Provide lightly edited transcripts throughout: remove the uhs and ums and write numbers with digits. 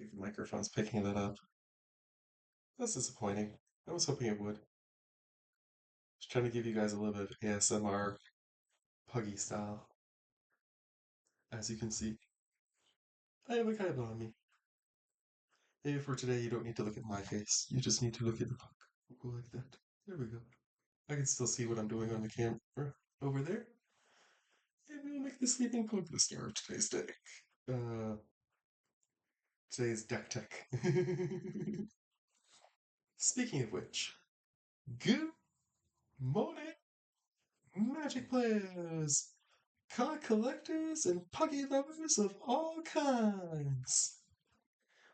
think the microphone's picking that up. That's disappointing. I was hoping it would. Just trying to give you guys a little bit of ASMR puggy style. As you can see, I have a Kaiba on me. Maybe for today you don't need to look at my face. You just need to look at the pug. We'll go like that. There we go. I can still see what I'm doing on the camera over there. And we'll make the sleeping pug the star of today's day. Uh, Today's deck tech. Speaking of which, good morning, Magic players, card collectors, and puggy lovers of all kinds.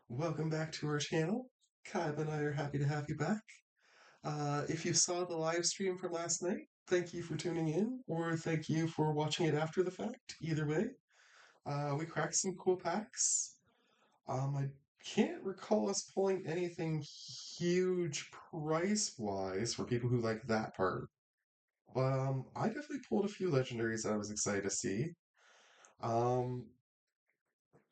Welcome back to our channel. Kaiba and I are happy to have you back. If you saw the live stream from last night, thank you for tuning in, or thank you for watching it after the fact. Either way, we cracked some cool packs. I can't recall us pulling anything huge price-wise for people who like that part. But I definitely pulled a few legendaries that I was excited to see. Um,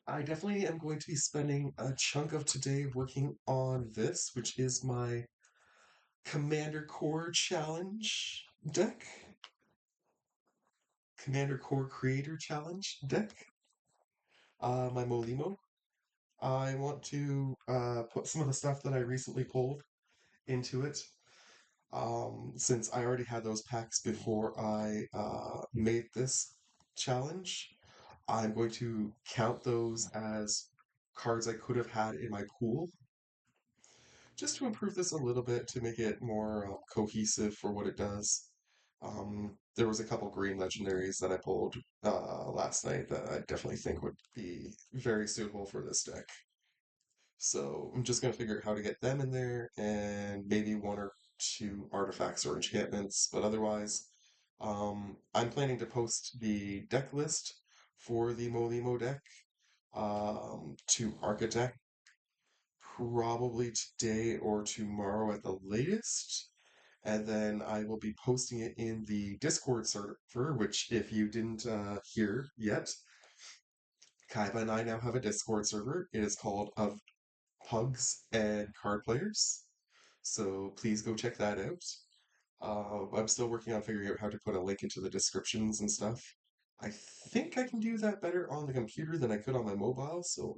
I definitely am going to be spending a chunk of today working on this, which is my Commander Core Challenge deck. Commander Core Creator Challenge deck. My Molimo. I want to put some of the stuff that I recently pulled into it. Since I already had those packs before I made this challenge, I'm going to count those as cards I could have had in my pool, just to improve this a little bit to make it more cohesive for what it does. There was a couple green legendaries that I pulled last night that I definitely think would be very suitable for this deck. So I'm just going to figure out how to get them in there and maybe one or two artifacts or enchantments. But otherwise, I'm planning to post the deck list for the Molimo deck to Architect probably today or tomorrow at the latest. And then I will be posting it in the Discord server, which, if you didn't hear yet, Kaiba and I now have a Discord server. It is called Of Pugs and Card Players. So please go check that out. I'm still working on figuring out how to put a link into the descriptions and stuff. I think I can do that better on the computer than I could on my mobile, so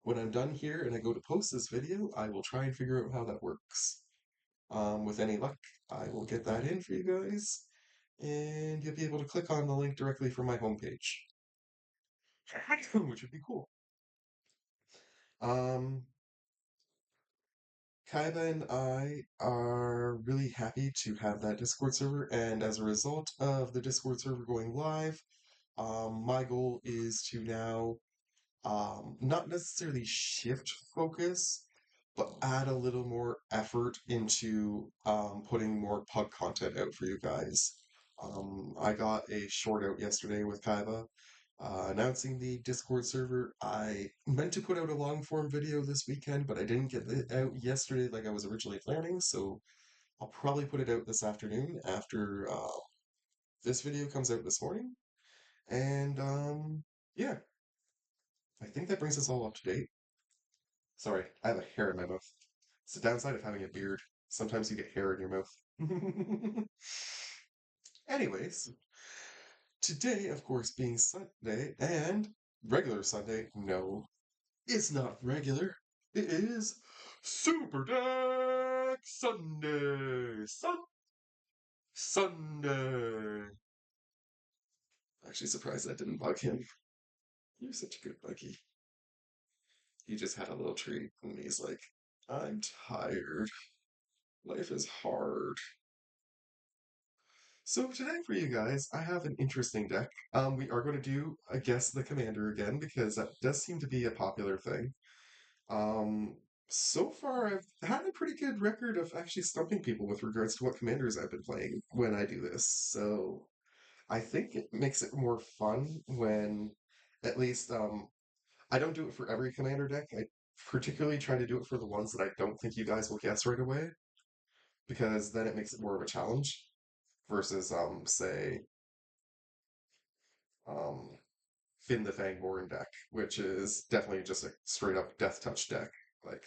when I'm done here and I go to post this video, I will try and figure out how that works. With any luck, I will get that in for you guys, and you'll be able to click on the link directly from my homepage, which would be cool. Um, Kaiba and I are really happy to have that Discord server, and as a result of the Discord server going live, my goal is to now not necessarily shift focus, but add a little more effort into putting more pug content out for you guys. I got a short out yesterday with Kaiba announcing the Discord server. I meant to put out a long form video this weekend, but I didn't get it out yesterday like I was originally planning, so I'll probably put it out this afternoon after this video comes out this morning. And yeah, I think that brings us all up to date. Sorry, I have a hair in my mouth. It's the downside of having a beard. Sometimes you get hair in your mouth. Anyways, today, of course, being Sunday and regular Sunday, no, it's not regular. It is Super Deck Sunday. Sunday. Actually, surprised that didn't bug him. You're such a good buggy. He just had a little treat, and he's like, I'm tired. Life is hard. So today for you guys, I have an interesting deck. We are going to do a Guess the Commander again because that does seem to be a popular thing. Um, so far I've had a pretty good record of actually stumping people with regards to what commanders I've been playing when I do this. So I think it makes it more fun when at least I don't do it for every commander deck. I particularly try to do it for the ones that I don't think you guys will guess right away because then it makes it more of a challenge versus say um Finn the Fangborn deck, which is definitely just a straight up death touch deck, like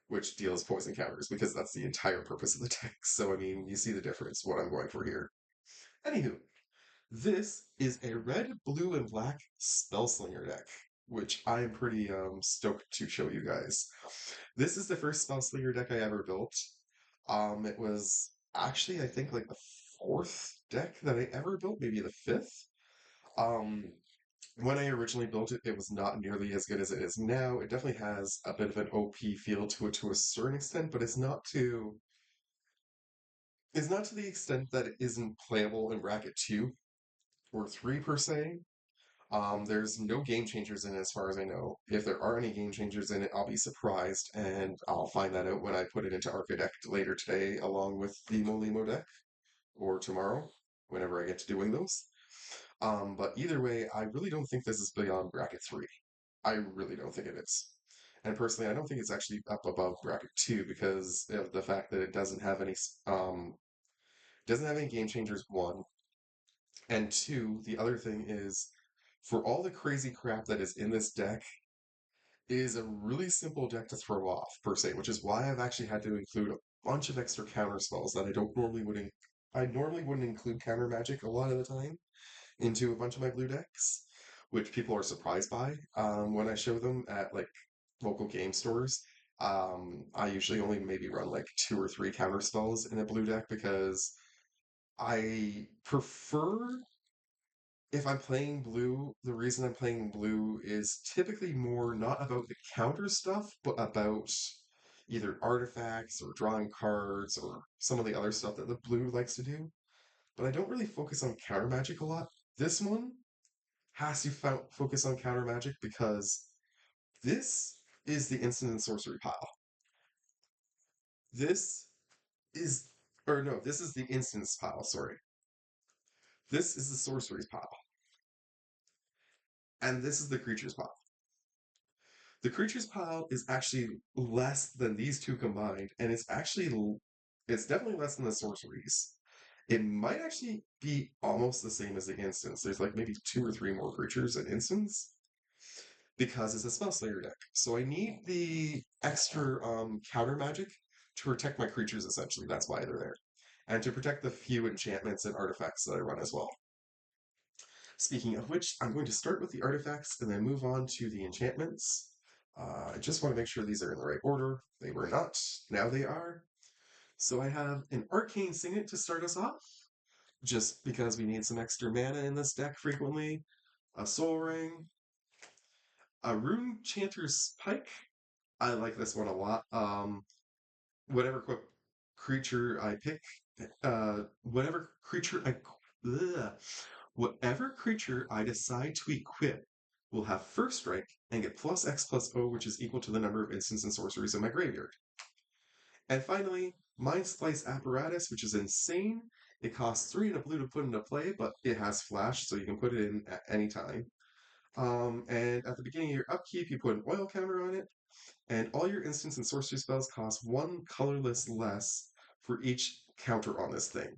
which deals poison counters because that's the entire purpose of the deck. So I mean, you see the difference what I'm going for here. Anywho, this is a red, blue, and black Spellslinger deck, which I'm pretty stoked to show you guys. This is the first Spellslinger deck I ever built. It was actually I think like the fourth deck that I ever built, maybe the fifth. Um, when I originally built it, it was not nearly as good as it is now. It definitely has a bit of an OP feel to it to a certain extent, but it's not to the extent that it isn't playable in bracket two or three per se. There's no game changers in it as far as I know. If there are any game changers in it, I'll be surprised, and I'll find that out when I put it into Architect later today, along with the Molimo deck, or tomorrow, whenever I get to doing those. But either way, I really don't think this is beyond bracket three. I really don't think it is. And personally, I don't think it's actually up above bracket two because of the fact that it doesn't have any game changers, one. And two, the other thing is for all the crazy crap that is in this deck, it is a really simple deck to throw off, per se, which is why I've actually had to include a bunch of extra counter spells that I normally wouldn't include counter magic a lot of the time into a bunch of my blue decks, which people are surprised by when I show them at like local game stores. I usually only maybe run like two or three counter spells in a blue deck because I prefer if I'm playing blue, the reason I'm playing blue is typically more not about the counter stuff, but about either artifacts or drawing cards or some of the other stuff that the blue likes to do. But I don't really focus on counter magic a lot. This one has to focus on counter magic because this is the instant and sorcery pile. This is, or no, this is the instance pile, sorry. This is the sorceries pile. And this is the creatures pile. The creatures pile is actually less than these two combined, and it's definitely less than the sorceries. It might actually be almost the same as the instance. There's like maybe two or three more creatures in instance because it's a spell slayer deck. So I need the extra counter magic to protect my creatures essentially. That's why they're there. And to protect the few enchantments and artifacts that I run as well. Speaking of which, I'm going to start with the artifacts and then move on to the enchantments. I just want to make sure these are in the right order. They were not. Now they are. So I have an Arcane Signet to start us off, just because we need some extra mana in this deck frequently. A Soul Ring, a Rune Chanter's Pike. I like this one a lot. Whatever creature I pick, whatever creature ugh, whatever creature I decide to equip will have first strike and get plus X plus O, which is equal to the number of instants and sorceries in my graveyard. And finally, Mind Splice Apparatus, which is insane. It costs 3 and a blue to put into play, but it has flash, so you can put it in at any time. And at the beginning of your upkeep, you put an oil counter on it, and all your instants and sorcery spells cost 1 colorless less for each counter on this thing.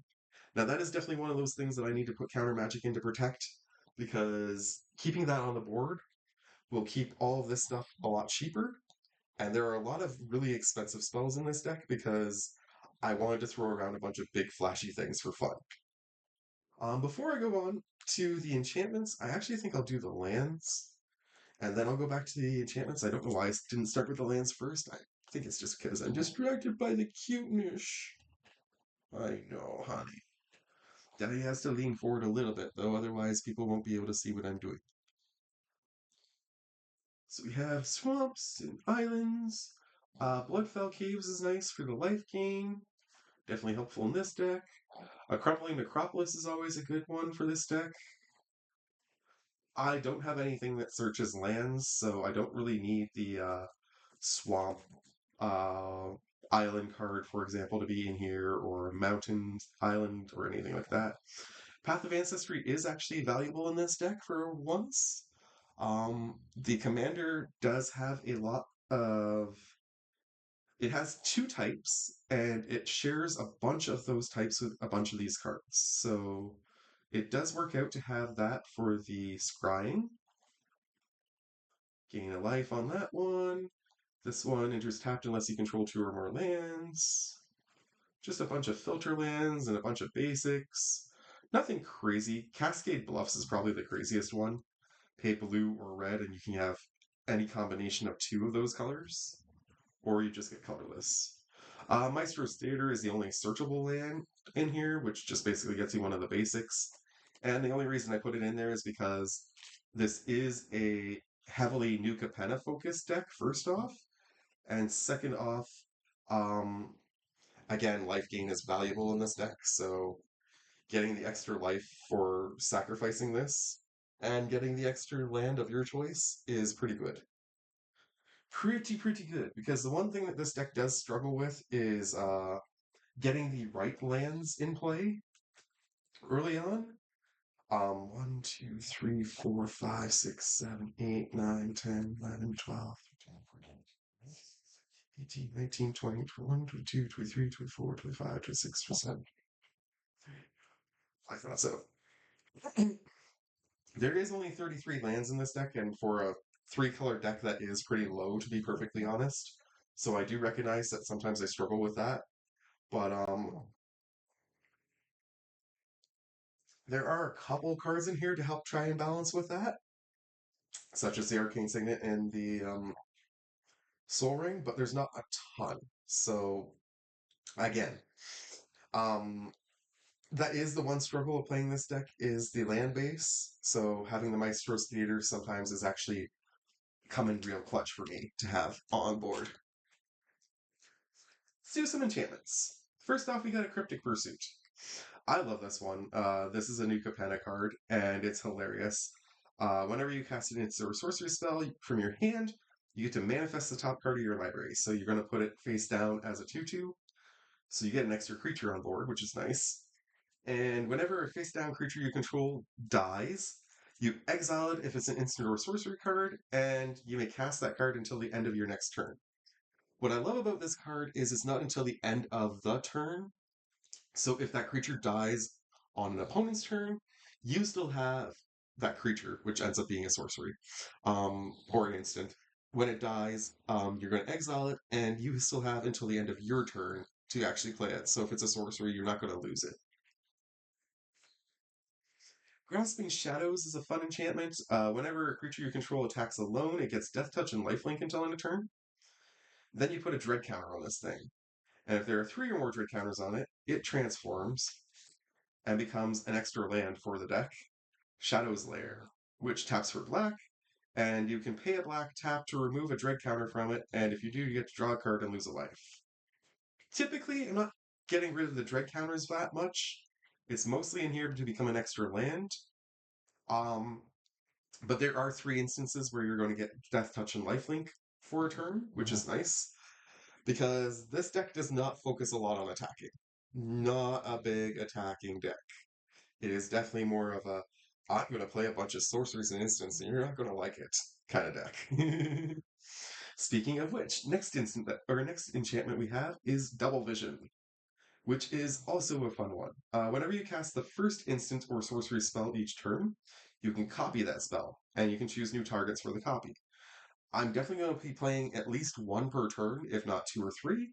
Now, that is definitely one of those things that I need to put counter magic in to protect, because keeping that on the board will keep all of this stuff a lot cheaper. And there are a lot of really expensive spells in this deck because I wanted to throw around a bunch of big flashy things for fun. Before I go on to the enchantments, I actually think I'll do the lands, and then I'll go back to the enchantments. I don't know why I didn't start with the lands first. I think it's just because I'm distracted by the cuteness. I know, honey. Daddy has to lean forward a little bit, though, otherwise people won't be able to see what I'm doing. So we have swamps and islands. Bloodfell Caves is nice for the life gain. Definitely helpful in this deck. A Crumbling Necropolis is always a good one for this deck. I don't have anything that searches lands, so I don't really need the swamp uh, island card, for example, to be in here, or mountain island, or anything like that. Path of Ancestry is actually valuable in this deck for once. The commander does have a lot of. It has two types, and it shares a bunch of those types with a bunch of these cards. So it does work out to have that for the scrying. Gain a life on that one. This one enters tapped unless you control two or more lands. Just a bunch of filter lands and a bunch of basics. Nothing crazy. Cascade Bluffs is probably the craziest one. Pay blue or red, and you can have any combination of two of those colors, or you just get colorless. Maestro's Theater is the only searchable land in here, which just basically gets you one of the basics. And the only reason I put it in there is because this is a heavily New Capenna focused deck, first off. And second off, um, again, life gain is valuable in this deck, so getting the extra life for sacrificing this and getting the extra land of your choice is pretty good. Pretty good, because the one thing that this deck does struggle with is getting the right lands in play early on. 1, 2, 3, 4, 5, 6, 7, 8, 9, 10, 11, 12, 13, 14, 18, 19, 20, 21, 22, 23, 24, 25, 26, 27. I thought so. There is only 33 lands in this deck, and for a three-color deck, that is pretty low, to be perfectly honest. So I do recognize that sometimes I struggle with that. But there are a couple cards in here to help try and balance with that, such as the Arcane Signet and the Soul Ring, but there's not a ton. So again, um, that is the one struggle of playing this deck is the land base. So having the Maestro's Theater sometimes is actually coming real clutch for me to have on board. Let's do some enchantments. First off, we got a Cryptic Pursuit. I love this one. This is a new Capenna card, and it's hilarious. Whenever you cast an instant or sorcery spell from your hand, you get to manifest the top card of your library. So you're going to put it face down as a 2/2. So you get an extra creature on board, which is nice. And whenever a face down creature you control dies, you exile it if it's an instant or sorcery card, and you may cast that card until the end of your next turn. What I love about this card is it's not until the end of the turn. So if that creature dies on an opponent's turn, you still have that creature, which ends up being a sorcery, or an instant. When it dies, you're going to exile it, and you still have until the end of your turn to actually play it. So if it's a sorcery, you're not going to lose it. Grasping Shadows is a fun enchantment. Whenever a creature you control attacks alone, it gets Death Touch and Lifelink until end of turn. Then you put a Dread counter on this thing. And if there are three or more Dread counters on it, it transforms and becomes an extra land for the deck, Shadow's Lair, which taps for black, and you can pay a black tap to remove a Dread counter from it, and if you do, you get to draw a card and lose a life. Typically, I'm not getting rid of the Dread counters that much. It's mostly in here to become an extra land. Um, but there are three instances where you're going to get Death Touch and Lifelink for a turn, which is nice, because this deck does not focus a lot on attacking. Not a big attacking deck. It is definitely more of a I'm going to play a bunch of sorceries and instants, and you're not going to like it kind of deck. Speaking of which, next enchantment we have is Double Vision, which is also a fun one. Whenever you cast the first instant or sorcery spell each turn, you can copy that spell, and you can choose new targets for the copy. I'm definitely going to be playing at least one per turn, if not two or three.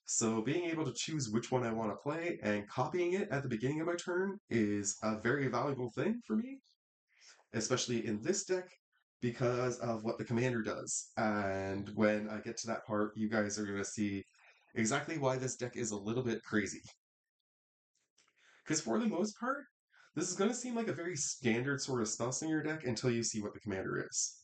So being able to choose which one I want to play and copying it at the beginning of my turn is a very valuable thing for me, especially in this deck because of what the commander does. And when I get to that part, you guys are going to see exactly why this deck is a little bit crazy. Because for the most part, this is going to seem like a very standard sort of spell slinger deck until you see what the commander is.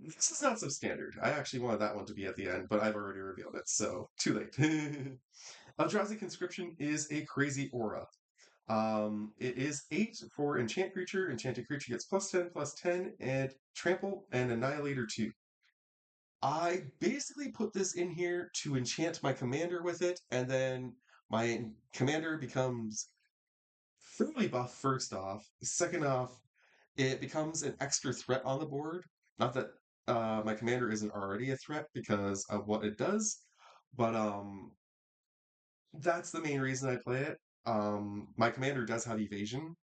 This is not so standard. I actually wanted that one to be at the end, but I've already revealed it, so too late. Eldrazi Conscription is a crazy aura. It is 8 for Enchant Creature. Enchanted Creature gets +10/+10, and Trample and Annihilator 2. I basically put this in here to enchant my commander with it, and then my commander becomes fairly buff first off. Second off, it becomes an extra threat on the board. Not that my commander isn't already a threat because of what it does, but that's the main reason I play it. My commander does have evasion,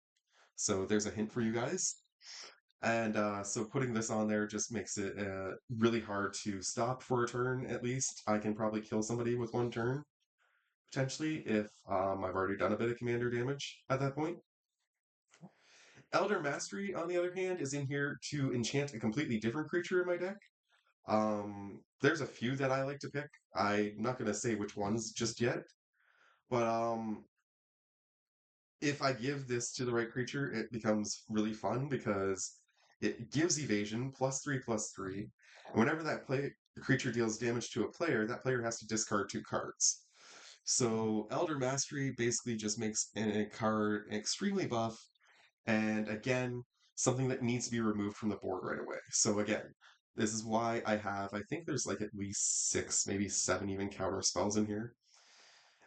so there's a hint for you guys. And so putting this on there just makes it really hard to stop for a turn, at least. I can probably kill somebody with one turn, potentially, if I've already done a bit of commander damage at that point. Elder Mastery, on the other hand, is in here to enchant a completely different creature in my deck. There's a few that I like to pick. I'm not going to say which ones just yet, but if I give this to the right creature, it becomes really fun because it gives evasion +3/+3. And whenever that creature deals damage to a player, that player has to discard 2 cards. So Elder Mastery basically just makes a card extremely buff, and again, something that needs to be removed from the board right away. So again, this is why I think there's like at least 6, maybe 7 even counter spells in here.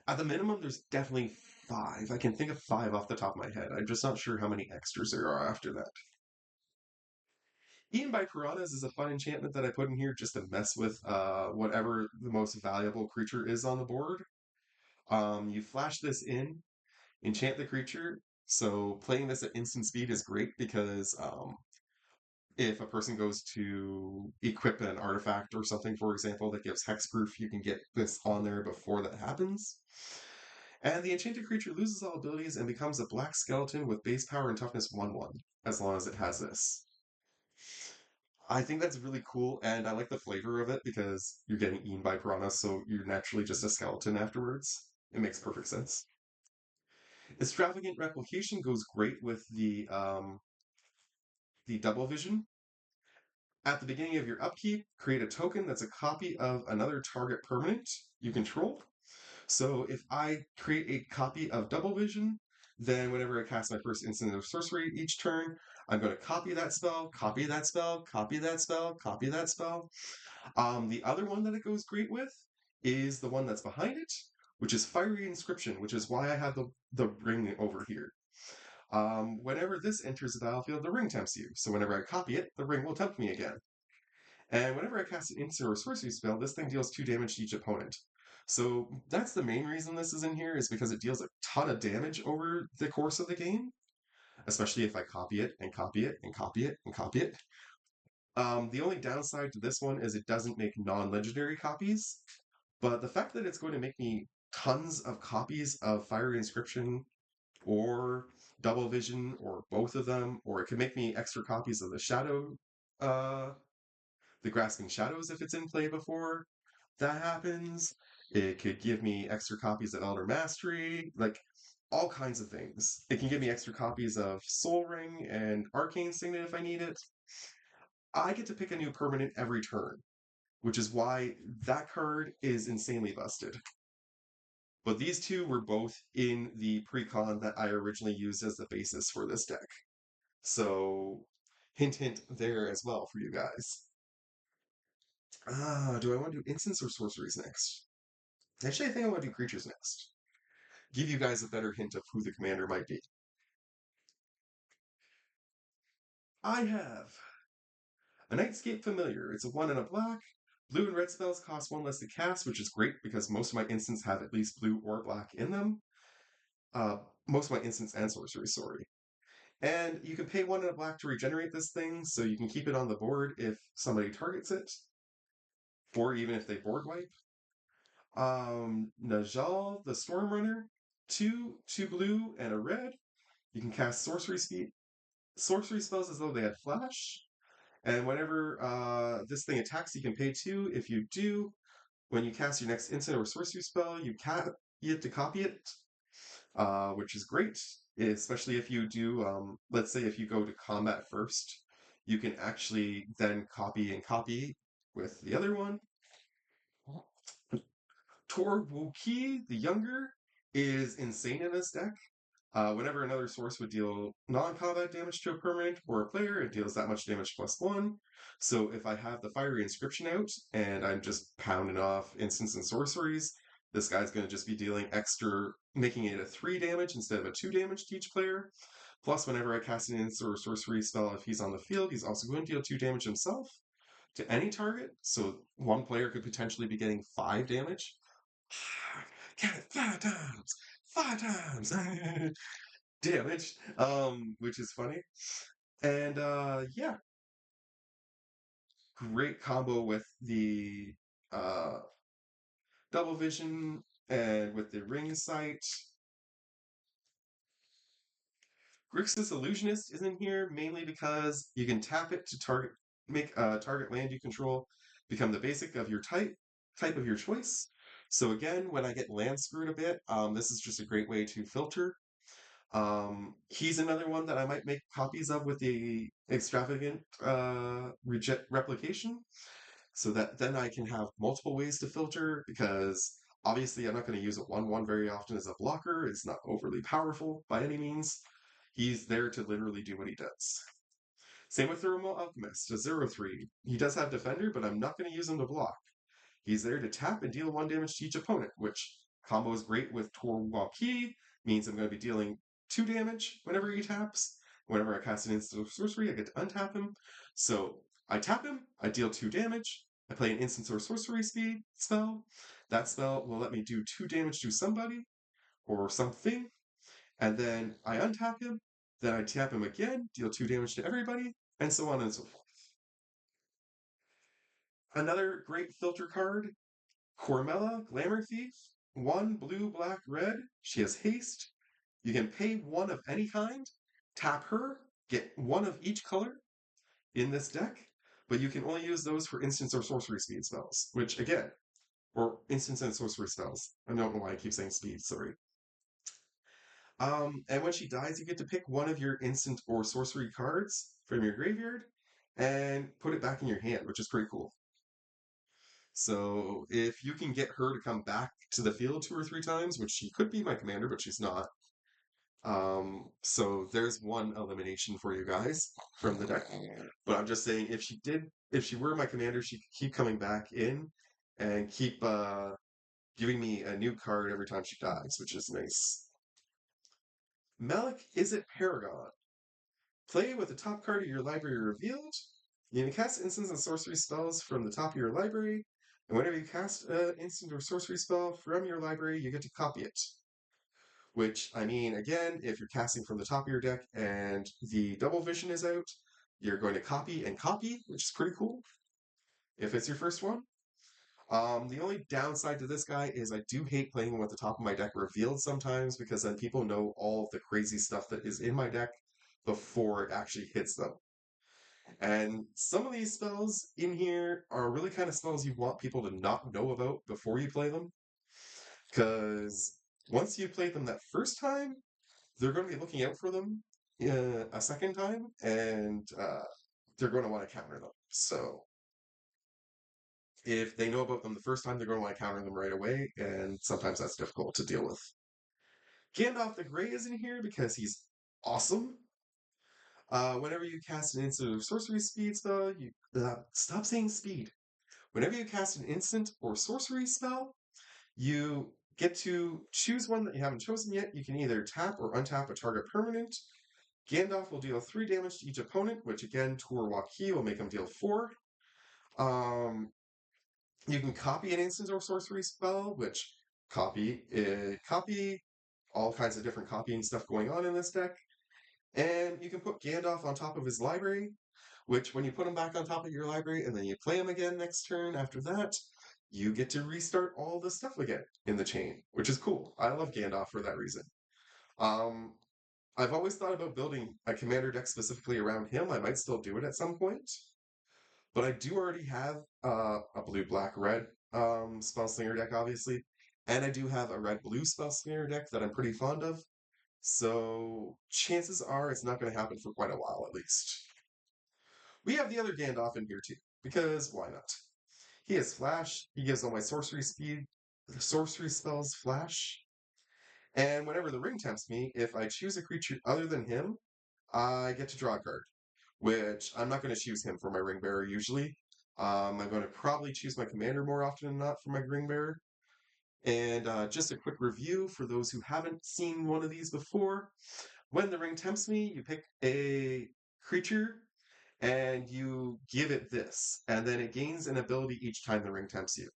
At the minimum, there's definitely 5. I can think of 5 off the top of my head. I'm just not sure how many extras there are after that. Eaten by Piranhas is a fun enchantment that I put in here just to mess with whatever the most valuable creature is on the board. You flash this in, enchant the creature. So playing this at instant speed is great because if a person goes to equip an artifact or something, for example, that gives hexproof, you can get this on there before that happens. And the enchanted creature loses all abilities and becomes a black skeleton with base power and toughness 1/1, as long as it has this. I think that's really cool, and I like the flavor of it because you're getting eaten by piranhas, so you're naturally just a skeleton afterwards. It makes perfect sense. Extravagant replication goes great with the double vision. At the beginning of your upkeep, create a token that's a copy of another target permanent you control. So if I create a copy of Double Vision, then whenever I cast my first instant of sorcery each turn, I'm going to copy that spell, copy that spell, copy that spell, copy that spell. The other one that it goes great with is the one that's behind it, which is Fiery Inscription, which is why I have the ring over here. Whenever this enters the battlefield, the ring tempts you. So whenever I copy it, the ring will tempt me again. And whenever I cast an instant or sorcery spell, this thing deals 2 damage to each opponent. So that's the main reason this is in here, is because it deals a ton of damage over the course of the game, especially if I copy it and copy it and copy it and copy it. The only downside to this one is it doesn't make non-legendary copies, but the fact that it's going to make me tons of copies of Fiery Inscription or Double Vision or both of them, or it could make me extra copies of the Shadow uh, the Grasping Shadows if it's in play before that happens. It could give me extra copies of Elder Mastery, like all kinds of things. It can give me extra copies of Soul Ring and Arcane Signet if I need it. I get to pick a new permanent every turn, which is why that card is insanely busted. But these two were both in the precon that I originally used as the basis for this deck. So, hint, hint there as well for you guys. Do I want to do instants or sorceries next? Actually, I think I want to do creatures next. Give you guys a better hint of who the commander might be. I have a Nightscape Familiar. It's a 1 and a black. Blue and red spells cost 1 less to cast, which is great because most of my instants have at least blue or black in them. Most of my instants and sorceries, sorry. And you can pay 1 and a black to regenerate this thing, so you can keep it on the board if somebody targets it, or even if they board wipe. Najal, the Storm Runner, two blue and a red. You can cast sorcery spells as though they had flash. And whenever this thing attacks, you can pay 2. If you do, when you cast your next instant or sorcery spell, you have to copy it, which is great. Especially if you do, let's say if you go to combat first, you can actually then copy and copy with the other one. Tor Wuki, the Younger, is insane in this deck. Whenever another source would deal non-combat damage to a permanent or a player, it deals that much damage +1. So if I have the Fiery Inscription out and I'm just pounding off instants and sorceries, this guy's going to just be dealing extra, making it a 3 damage instead of a 2 damage to each player. Plus, whenever I cast an instant or sorcery spell, if he's on the field, he's also going to deal 2 damage himself to any target. So one player could potentially be getting 5 damage. Get it 5 times! 5 times! Damage, which is funny. And yeah, great combo with the uh, double vision and with the ring sight. Grixis Illusionist is in here mainly because you can tap it to make a target land you control become the basic of your type of your choice. So again, when I get land screwed a bit, this is just a great way to filter. He's another one that I might make copies of with the extravagant reject replication, so that then I can have multiple ways to filter because obviously I'm not going to use a 1/1 very often as a blocker. It's not overly powerful by any means. He's there to literally do what he does. Same with Thermal Alchemist, a 0/3. He does have Defender, but I'm not going to use him to block. He's there to tap and deal 1 damage to each opponent, which combos great with Torwalki, means I'm going to be dealing 2 damage whenever he taps. Whenever I cast an instant or sorcery, I get to untap him. So I tap him, I deal 2 damage, I play an instant or sorcery speed spell. That spell will let me do 2 damage to somebody or something, and then I untap him, then I tap him again, deal 2 damage to everybody, and so on and so forth. Another great filter card, Cormella, Glamour Thief. 1 blue, black, red. She has haste. You can pay 1 of any kind, tap her, get 1 of each color in this deck, but you can only use those for instance or sorcery speed spells, which again, or instance and sorcery spells. I don't know why I keep saying speed, sorry. And when she dies, you get to pick 1 of your instant or sorcery cards from your graveyard and put it back in your hand, which is pretty cool. So if you can get her to come back to the field 2 or 3 times, which she could be my commander, but she's not. So there's 1 elimination for you guys from the deck. But I'm just saying, if she were my commander, she could keep coming back in and keep giving me a new card every time she dies, which is nice. Malik Izzet Paragon. Play with the top card of your library revealed. You can cast instants and sorcery spells from the top of your library, and whenever you cast an instant or sorcery spell from your library, you get to copy it. Which, I mean, again, if you're casting from the top of your deck and the double vision is out, you're going to copy and copy, which is pretty cool if it's your first one. The only downside to this guy is I do hate playing with the top of my deck revealed sometimes because then people know all of the crazy stuff that is in my deck before it actually hits them. And some of these spells in here are really kind of spells you want people to not know about before you play them. Because once you play them that first time, they're going to be looking out for them a second time, and they're going to want to counter them. So if they know about them the first time, they're going to want to counter them right away, and sometimes that's difficult to deal with. Gandalf the Grey is in here because he's awesome. Whenever you cast an instant or sorcery speed spell, you stop saying speed. Whenever you cast an instant or sorcery spell, you get to choose one that you haven't chosen yet. You can either tap or untap a target permanent. Gandalf will deal 3 damage to each opponent, which again, Torwalki will make him deal 4. Um, you can copy an instant or sorcery spell, which copy, all kinds of different copying stuff going on in this deck. And you can put Gandalf on top of his library, which when you put him back on top of your library and then you play him again next turn after that, you get to restart all the stuff again in the chain, which is cool. I love Gandalf for that reason. Um, I've always thought about building a commander deck specifically around him. I might still do it at some point. But I do already have a blue, black, red spell slinger deck, obviously. And I do have a red, blue spell slinger deck that I'm pretty fond of. So chances are it's not going to happen for quite a while at least. We have the other Gandalf in here too, because why not? He has Flash. He gives all my sorcery spells Flash. And whenever the ring tempts me, if I choose a creature other than him, I get to draw a card, which I'm not going to choose him for my ring bearer usually. I'm going to probably choose my commander more often than not for my ring bearer. And just a quick review for those who haven't seen one of these before. When the ring tempts me, you pick a creature and you give it this, and then it gains an ability each time the ring tempts you.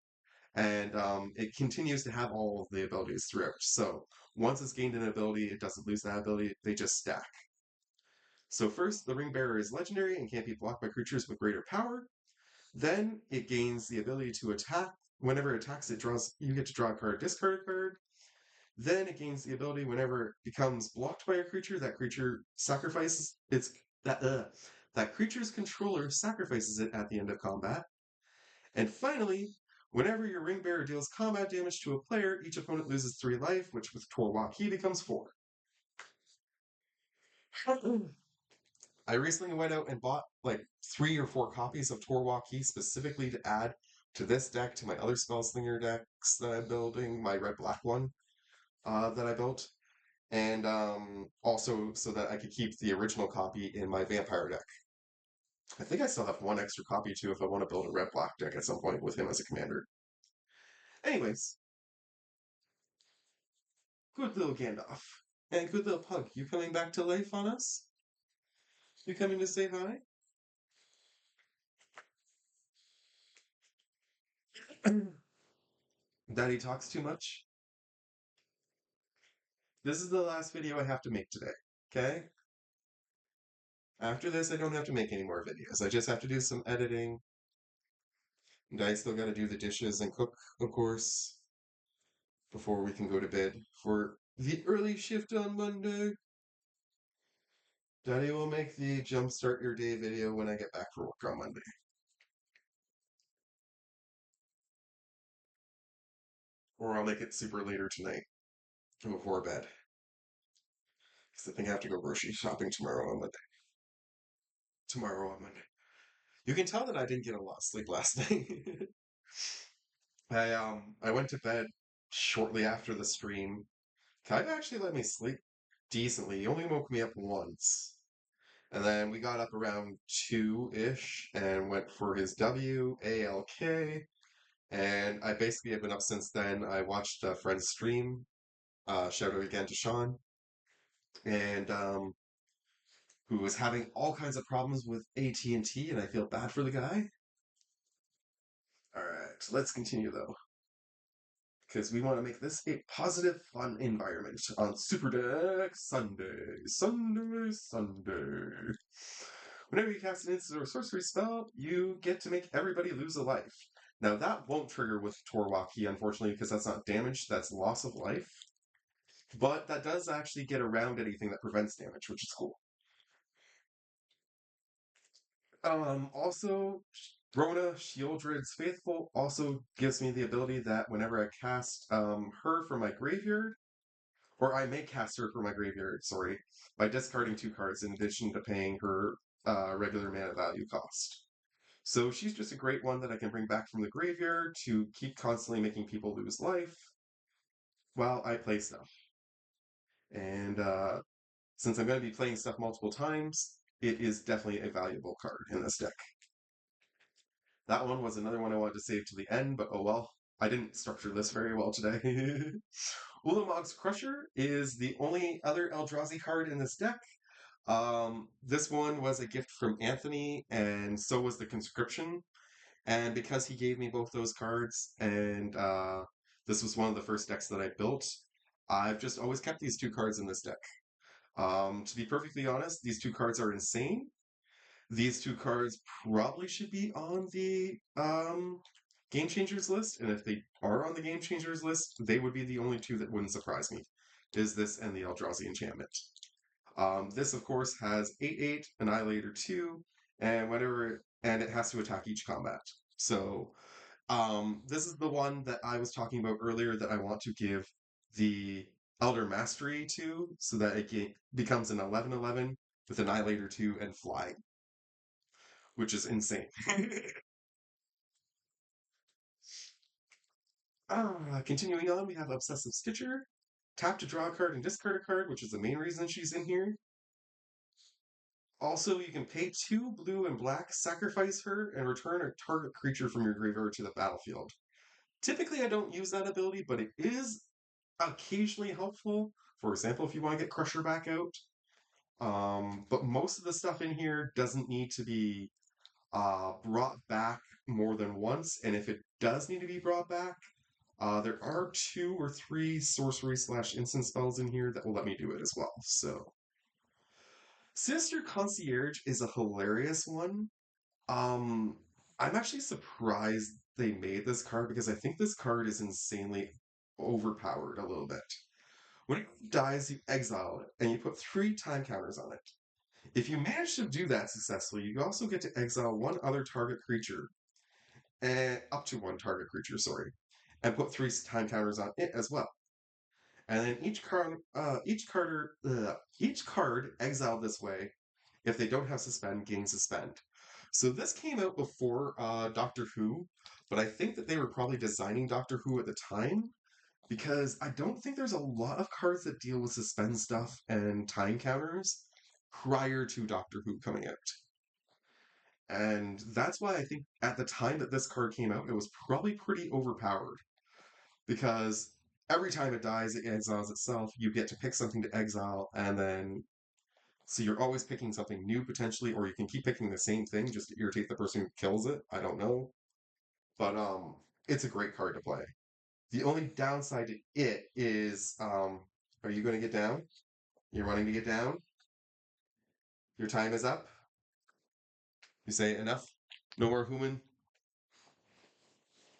And it continues to have all of the abilities throughout. So once it's gained an ability, it doesn't lose that ability, they just stack. So first, the Ring Bearer is legendary and can't be blocked by creatures with greater power. Then it gains the ability to attack. Whenever it attacks, you get to draw a card, discard a card. Then it gains the ability whenever it becomes blocked by a creature, that creature sacrifices its that creature's controller sacrifices it at the end of combat. And finally, whenever your ring bearer deals combat damage to a player, each opponent loses 3 life, which with Torwaki becomes 4. I recently went out and bought like 3 or 4 copies of Torwaki specifically to add to this deck, to my other spell slinger decks that I'm building, my red black one that I built, and also so that I could keep the original copy in my vampire deck. I think I still have 1 extra copy too if I want to build a red black deck at some point with him as a commander. Anyways, good little Gandalf. And good little Pug, you coming back to life on us? You coming to say hi? Daddy talks too much? This is the last video I have to make today, okay? After this, I don't have to make any more videos. I just have to do some editing. And I still gotta do the dishes and cook, of course, before we can go to bed for the early shift on Monday. Daddy will make the jumpstart your day video when I get back from work on Monday. Or I'll make it super later tonight before bed. Because I think I have to go grocery shopping tomorrow on Monday. You can tell that I didn't get a lot of sleep last night. I went to bed shortly after the stream. Kaiba actually let me sleep decently. He only woke me up once. And then we got up around 2-ish and went for his WALK. And I basically have been up since then. I watched a friend's stream. Shout out again to Sean. And who was having all kinds of problems with AT&T, and I feel bad for the guy. All right, so let's continue though, because we want to make this a positive, fun environment on Super Deck Sunday. Whenever you cast an instant or sorcery spell, you get to make everybody lose a life. Now that won't trigger with Torwaki, unfortunately, because that's not damage, that's loss of life. But that does actually get around anything that prevents damage, which is cool. Also, Rona, Shieldred's Faithful, also gives me the ability that whenever I cast her from my graveyard, or I may cast her from my graveyard, sorry, by discarding 2 cards in addition to paying her regular mana value cost. So she's just a great one that I can bring back from the graveyard to keep constantly making people lose life while I play stuff. And since I'm going to be playing stuff multiple times, it is definitely a valuable card in this deck. That one was another one I wanted to save to the end, but oh well. I didn't structure this very well today. Ulamog's Crusher is the only other Eldrazi card in this deck. This one was a gift from Anthony, and so was the Conscription. And because he gave me both those cards, and this was one of the first decks that I built, I've just always kept these 2 cards in this deck. To be perfectly honest, these 2 cards are insane. These 2 cards probably should be on the Game Changers list, and if they are on the Game Changers list, they would be the only 2 that wouldn't surprise me. Is this and the Eldrazi Enchantment. This, of course, has 8/8, Annihilator 2, and it has to attack each combat. So, this is the one that I was talking about earlier that I want to give the Elder Mastery to, so that it becomes an 11/11 with Annihilator 2 and Flying, which is insane. Continuing on, we have Obsessive Stitcher. Tap to draw a card and discard a card, which is the main reason she's in here. Also, you can pay 2 blue and black, sacrifice her, and return a target creature from your graveyard to the battlefield. Typically, I don't use that ability, but it is occasionally helpful. For example, if you want to get Crusher back out. But most of the stuff in here doesn't need to be brought back more than once, and if it does need to be brought back, there are 2 or 3 sorcery/instant spells in here that will let me do it as well. So Sinister Concierge is a hilarious one. Um, I'm actually surprised they made this card because I think this card is insanely overpowered a little bit. When it dies, you exile it, and you put 3 time counters on it. If you manage to do that successfully, you also get to exile one other target creature, and up to one target creature, sorry, and put 3 time counters on it as well. And then each card exiled this way, if they don't have suspend, gain suspend. So this came out before Doctor Who, but I think that they were probably designing Doctor Who at the time because I don't think there's a lot of cards that deal with suspend stuff and time counters prior to Doctor Who coming out. And that's why I think at the time that this card came out, it was probably pretty overpowered because every time it dies, it exiles itself. You get to pick something to exile, and then so you're always picking something new potentially, or you can keep picking the same thing just to irritate the person who kills it. I don't know, but it's a great card to play. The only downside to it is, are you going to get down? You're wanting to get down? Your time is up? You say enough? No more human?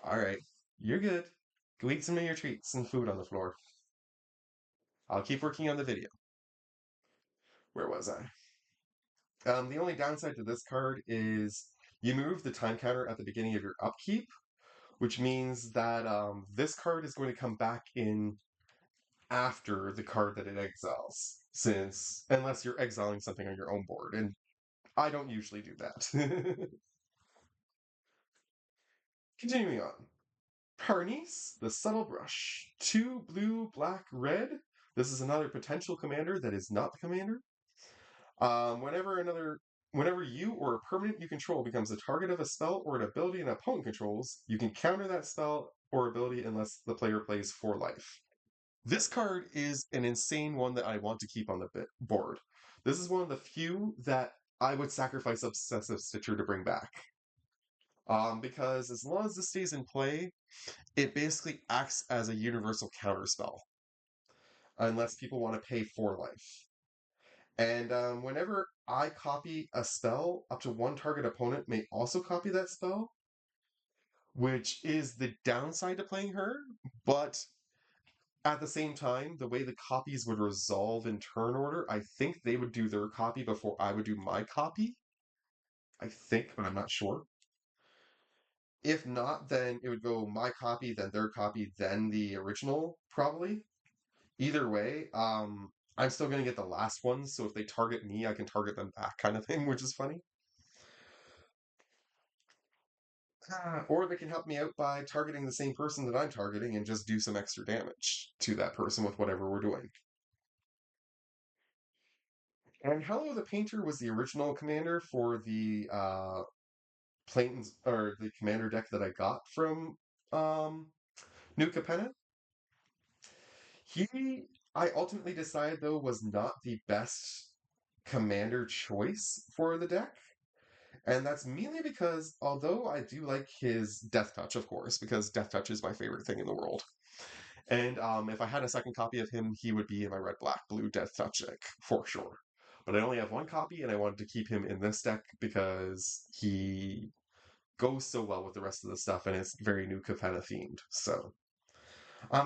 Alright. You're good. Go eat some of your treats and food on the floor. I'll keep working on the video. Where was I? The only downside to this card is you move the time counter at the beginning of your upkeep, which means that this card is going to come back in after the card that it exiles, since unless you're exiling something on your own board, and I don't usually do that. Continuing on. Parnis, the Subtle Brush. 2 blue, black, red. This is another potential commander that is not the commander. Whenever you or a permanent you control becomes the target of a spell or an ability an opponent controls, you can counter that spell or ability unless the player plays 4 life. This card is an insane one that I want to keep on the board. This is one of the few that I would sacrifice Obsessive Stitcher to bring back. Because as long as this stays in play, it basically acts as a universal counterspell, unless people want to pay 4 life. And whenever I copy a spell, up to 1 target opponent may also copy that spell, which is the downside to playing her, but at the same time, the way the copies would resolve in turn order, I think they would do their copy before I would do my copy. I think, but I'm not sure. If not, then it would go my copy, then their copy, then the original, probably. Either way, I'm still going to get the last one, so if they target me, I can target them back, kind of thing, which is funny. Or they can help me out by targeting the same person that I'm targeting and just do some extra damage to that person with whatever we're doing. And Hello the Painter was the original commander for the Plains or the commander deck that I got from New Capenna. I ultimately decided though was not the best commander choice for the deck. And that's mainly because, although I do like his Death Touch, of course, because Death Touch is my favorite thing in the world. And if I had a second copy of him, he would be in my red, black, blue Death Touch deck, for sure. But I only have 1 copy, and I wanted to keep him in this deck because he goes so well with the rest of the stuff, and it's very New Capenna themed. So,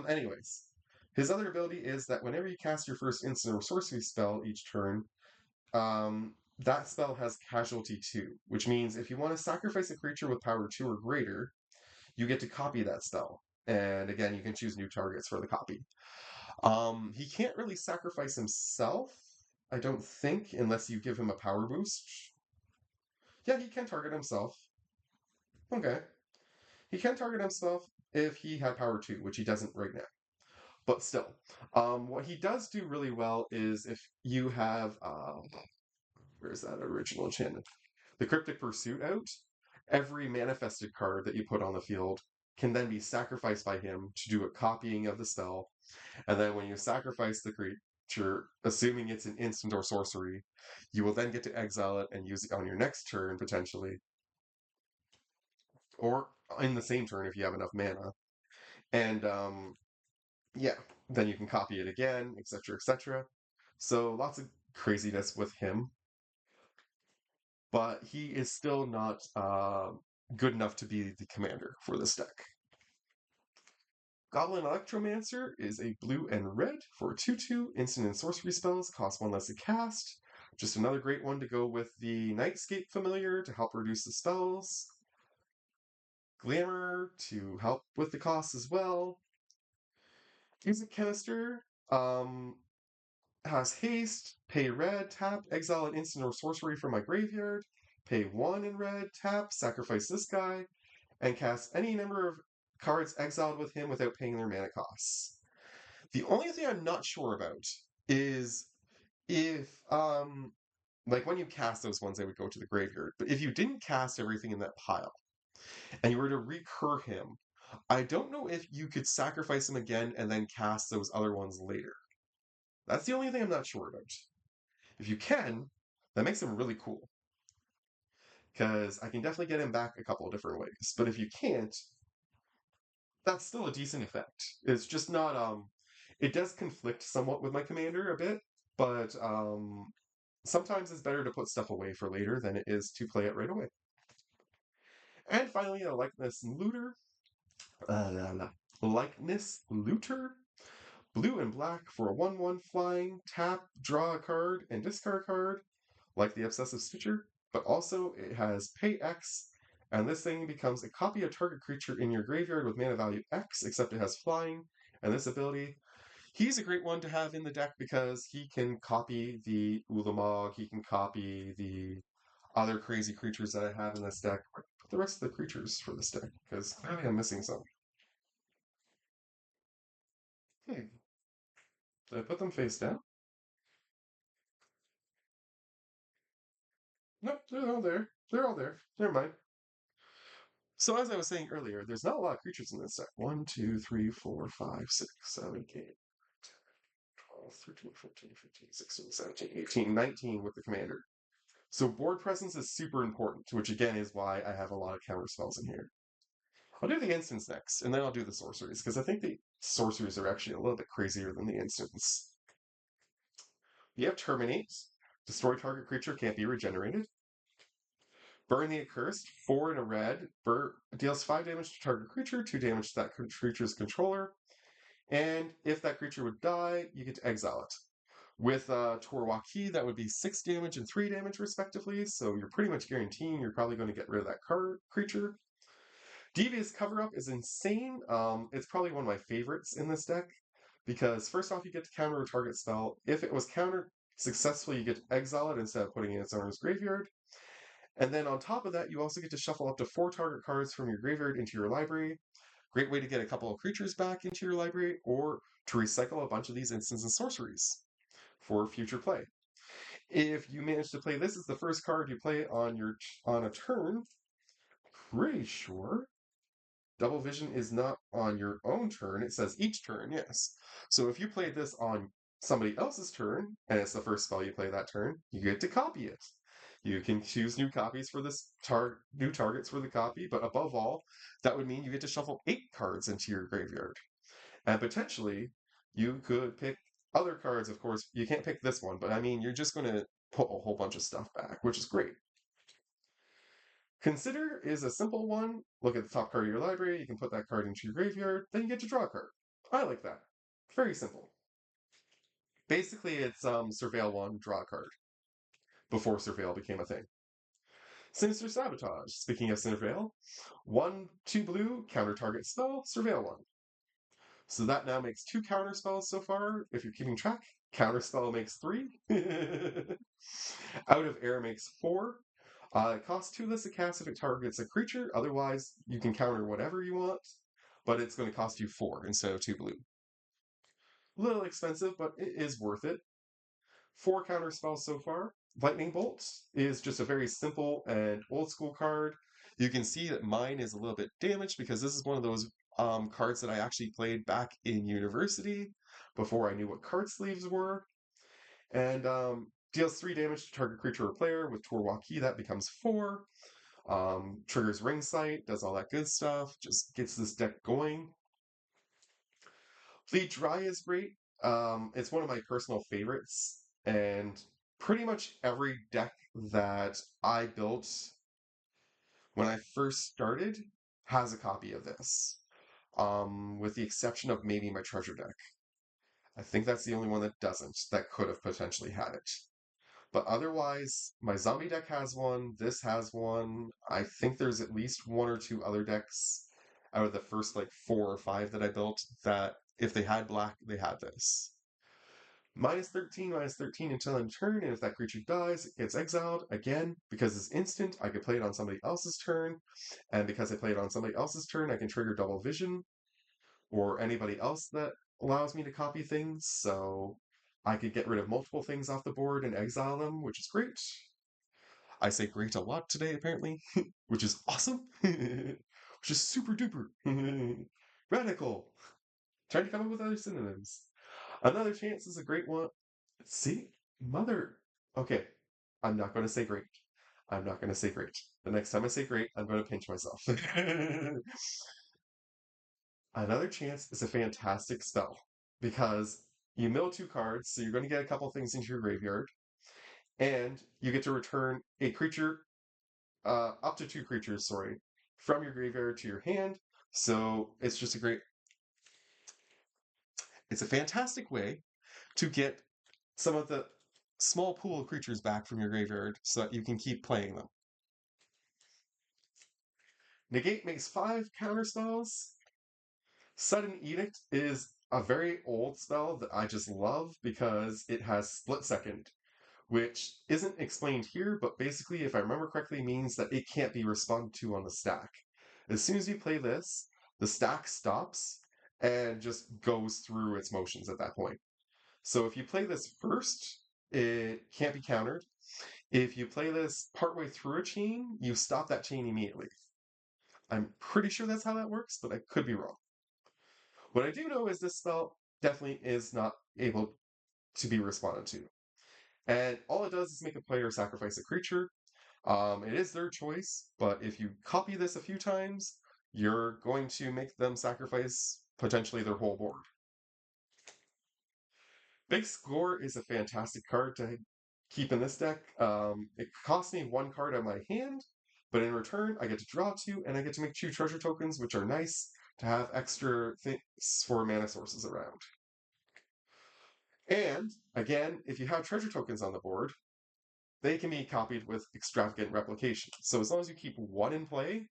anyways. His other ability is that whenever you cast your first instant or sorcery spell each turn, that spell has casualty 2, which means if you want to sacrifice a creature with power 2 or greater, you get to copy that spell. And again, you can choose new targets for the copy. He can't really sacrifice himself, I don't think, unless you give him a power boost. Yeah, he can target himself. Okay. He can target himself if he had power 2, which he doesn't right now. But still, what he does do really well is if you have where's that original enchantment? The Cryptic Pursuit out, every manifested card that you put on the field can then be sacrificed by him to do a copying of the spell. And then when you sacrifice the creature, assuming it's an instant or sorcery, you will then get to exile it and use it on your next turn, potentially. Or in the same turn if you have enough mana. And yeah, then you can copy it again, etc., etc. So lots of craziness with him. but he is still not good enough to be the commander for this deck. Goblin Electromancer is a blue and red for 2/2 instant and sorcery spells, cost 1 less to cast. Just another great one to go with the Nightscape Familiar to help reduce the spells. Glamour to help with the cost as well. Music Canister has haste, pay red, tap, exile an instant or sorcery from my graveyard, pay 1 in red, tap, sacrifice this guy, and cast any number of cards exiled with him without paying their mana costs. The only thing I'm not sure about is if like when you cast those ones, they would go to the graveyard. But if you didn't cast everything in that pile and you were to recur him, I don't know if you could sacrifice him again and then cast those other ones later. That's the only thing I'm not sure about. If you can, that makes him really cool. Because I can definitely get him back a couple of different ways. But if you can't, that's still a decent effect. It's just not it does conflict somewhat with my commander a bit, but sometimes it's better to put stuff away for later than it is to play it right away. And finally, a likeness looter. Likeness looter. Blue and black for a 1/1 flying, tap, draw a card, and discard a card, like the Obsessive Stitcher, but also it has pay X, and this thing becomes a copy of target creature in your graveyard with mana value X, except it has flying, and this ability. He's a great one to have in the deck because he can copy the Ulamog, he can copy the other crazy creatures that I have in this deck. Put the rest of the creatures for this deck, because clearly I'm missing some. Hmm, did I put them face down? Nope, they're all there. They're all there. Never mind. So as I was saying earlier, there's not a lot of creatures in this deck. 1, 2, 3, 4, 5, 6, 7, 8, 12, 13, 14, 15, 16, 17, 18, 19 with the commander. So board presence is super important, which again is why I have a lot of counter spells in here. I'll do the instants next, and then I'll do the sorceries, because I think the sorceries are actually a little bit crazier than the instants. You have Terminate. Destroy target creature can't be regenerated. Burn the Accursed, 4 in a red. Deals 5 damage to target creature, 2 damage to that creature's controller. And if that creature would die, you get to exile it. With Torwaki, that would be 6 damage and 3 damage respectively, so you're pretty much guaranteeing you're probably going to get rid of that creature. Devious Cover Up is insane. It's probably one of my favorites in this deck, because first off, you get to counter a target spell. If it was countered successfully, you get to exile it instead of putting it in its owner's graveyard. And then on top of that, you also get to shuffle up to 4 target cards from your graveyard into your library. Great way to get a couple of creatures back into your library, or to recycle a bunch of these instants and sorceries for future play. If you manage to play this as the first card you play on a turn, pretty sure Double Vision is not on your own turn. It says each turn, yes. So if you play this on somebody else's turn, and it's the first spell you play that turn, you get to copy it. You can choose new copies for this new targets for the copy, but above all, that would mean you get to shuffle 8 cards into your graveyard. And potentially, you could pick other cards, of course. You can't pick this one, but I mean, you're just going to put a whole bunch of stuff back, which is great. Consider is a simple one. Look at the top card of your library. You can put that card into your graveyard. Then you get to draw a card. I like that. Very simple. Basically, it's Surveil 1, draw a card. Before Surveil became a thing. Sinister Sabotage. Speaking of Surveil, 1, 2 blue, counter target spell, Surveil 1. So that now makes 2 counter spells so far. If you're keeping track, counter spell makes 3. Out of Air makes 4. It costs 2 less to cast if it targets a creature. Otherwise, you can counter whatever you want, but it's going to cost you 4 instead of 2 blue. A little expensive, but it is worth it. 4 counter spells so far. Lightning Bolt is just a very simple and old school card. You can see that mine is a little bit damaged because this is one of those cards that I actually played back in university before I knew what card sleeves were. And deals 3 damage to target creature or player. With Torwaki, that becomes 4. Triggers Ring Sight, does all that good stuff, just gets this deck going. Bleed Dry is great. It's one of my personal favorites, and pretty much every deck that I built when I first started has a copy of this, with the exception of maybe my treasure deck. I think that's the only one that doesn't, that could have potentially had it. But otherwise, my zombie deck has one, this has one. I think there's at least one or two other decks out of the first like four or five that I built that if they had black, they had this. Minus 13 until end turn, and if that creature dies, it gets exiled. Again, because it's instant, I could play it on somebody else's turn, and because I play it on somebody else's turn, I can trigger double vision, or anybody else that allows me to copy things, so I could get rid of multiple things off the board and exile them, which is great. I say great a lot today, apparently, which is awesome, which is super duper radical. Trying to come up with other synonyms. Another chance is a great one. See, mother. Okay, I'm not going to say great. I'm not going to say great. The next time I say great, I'm going to pinch myself. Another chance is a fantastic spell because you mill two cards, so you're going to get a couple things into your graveyard, and you get to return a creature, up to two creatures, sorry, from your graveyard to your hand. So it's just a great, it's a fantastic way to get some of the small pool of creatures back from your graveyard so that you can keep playing them. Negate makes 5 counter spells. Sudden Edict is a very old spell that I just love because it has Split Second, which isn't explained here, but basically, if I remember correctly, means that it can't be responded to on the stack. As soon as you play this, the stack stops and just goes through its motions at that point. So if you play this first, it can't be countered. If you play this partway through a chain, you stop that chain immediately. I'm pretty sure that's how that works, but I could be wrong. What I do know is this spell definitely is not able to be responded to. And all it does is make a player sacrifice a creature. It is their choice, but if you copy this a few times, you're going to make them sacrifice potentially their whole board. Big Score is a fantastic card to keep in this deck. It costs me one card on my hand, but in return, I get to draw two, and I get to make two treasure tokens, which are nice to have extra things for mana sources around. And again, if you have treasure tokens on the board, they can be copied with extravagant replication. So as long as you keep one in play,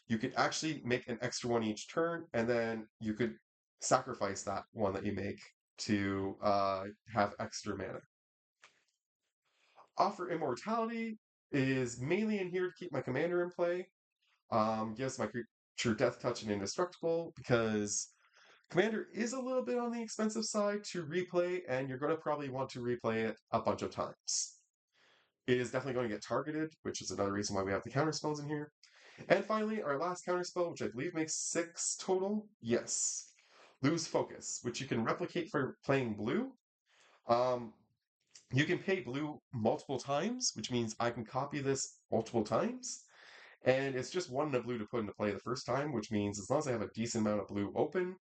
you could actually make an extra one each turn, and then you could sacrifice that one that you make to have extra mana. Offer Immortality is mainly in here to keep my commander in play. Gives my creature Death Touch and Indestructible because commander is a little bit on the expensive side to replay, and you're going to probably want to replay it a bunch of times. It is definitely going to get targeted, which is another reason why we have the counter spells in here. And finally, our last counter spell, which I believe makes 6 total. Yes. Lose Focus, which you can replicate for playing blue. Um, you can pay blue multiple times, which means I can copy this multiple times. And it's just one in a blue to put into play the first time, which means as long as I have a decent amount of blue open,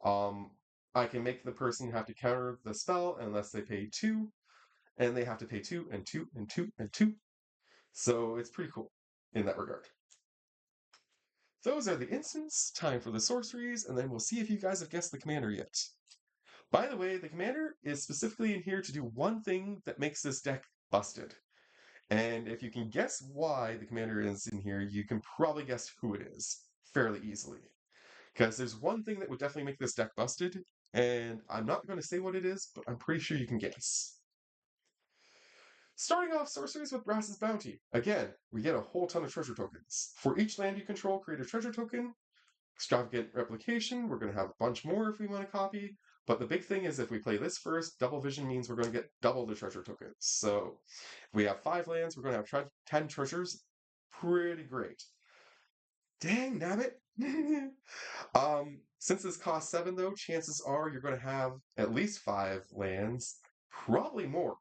um, I can make the person have to counter the spell unless they pay 2, and they have to pay 2 and 2 and 2 and 2. So it's pretty cool in that regard. Those are the instants. Time for the sorceries, and then we'll see if you guys have guessed the commander yet. By the way, the commander is specifically in here to do one thing that makes this deck busted. And if you can guess why the commander is in here, you can probably guess who it is fairly easily. Because there's one thing that would definitely make this deck busted, and I'm not going to say what it is, but I'm pretty sure you can guess. Starting off sorceries with Brass's Bounty. Again, we get a whole ton of treasure tokens. For each land you control, create a treasure token. Extravagant Replication, we're going to have a bunch more if we want to copy. But the big thing is if we play this first, double vision means we're going to get double the treasure tokens. So if we have 5 lands, we're going to have 10 treasures. Pretty great. Dang, nabbit. Since this costs 7, though, chances are you're going to have at least 5 lands, probably more.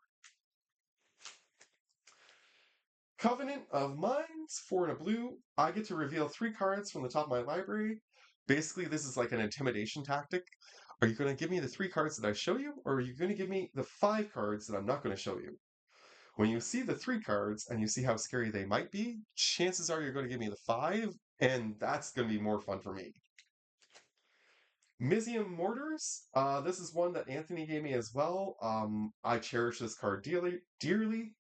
Covenant of Minds, 4 and a blue. I get to reveal 3 cards from the top of my library. Basically, this is like an intimidation tactic. Are you going to give me the 3 cards that I show you, or are you going to give me the 5 cards that I'm not going to show you? When you see the 3 cards and you see how scary they might be, chances are you're going to give me the 5, and that's going to be more fun for me. Mizium Mortars. This is one that Anthony gave me as well. I cherish this card dearly.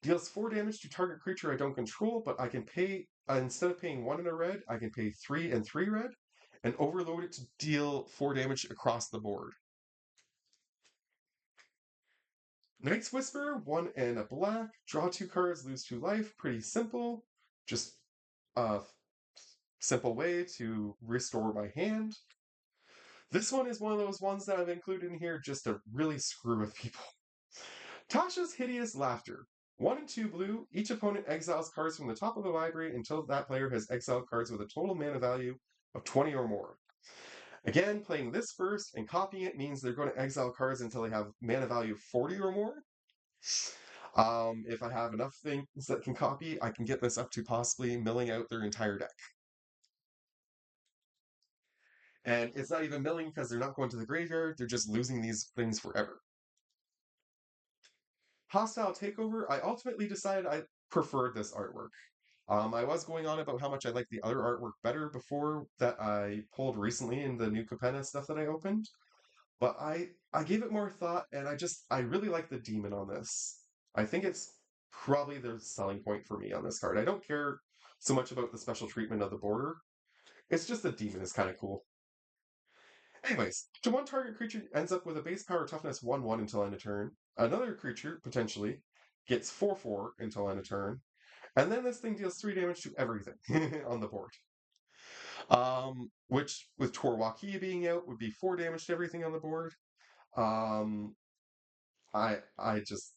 Deals 4 damage to target creature I don't control, but I can pay, instead of paying 1 in a red, I can pay 3 and 3 red, and overload it to deal 4 damage across the board. Knight's Whisper, 1 and a black. Draw 2 cards, lose 2 life. Pretty simple. Just a simple way to restore my hand. This one is one of those ones that I've included in here just to really screw with people. Tasha's Hideous Laughter. 1 and 2 blue. Each opponent exiles cards from the top of the library until that player has exiled cards with a total mana value of 20 or more. Again, playing this first and copying it means they're going to exile cards until they have mana value 40 or more. If I have enough things that can copy, I can get this up to possibly milling out their entire deck. And it's not even milling because they're not going to the graveyard, they're just losing these things forever. Hostile Takeover, I ultimately decided I preferred this artwork. I was going on about how much I liked the other artwork better before that I pulled recently in the new Capenna stuff that I opened. But I gave it more thought, and I really like the demon on this. I think it's probably the selling point for me on this card. I don't care so much about the special treatment of the border. It's just the demon is kind of cool. Anyways, to one target creature ends up with a base power toughness 1/1 until end of turn. Another creature, potentially, gets 4/4 until end of turn. And then this thing deals 3 damage to everything on the board. Which, with Torwaki being out, would be 4 damage to everything on the board. Um, I just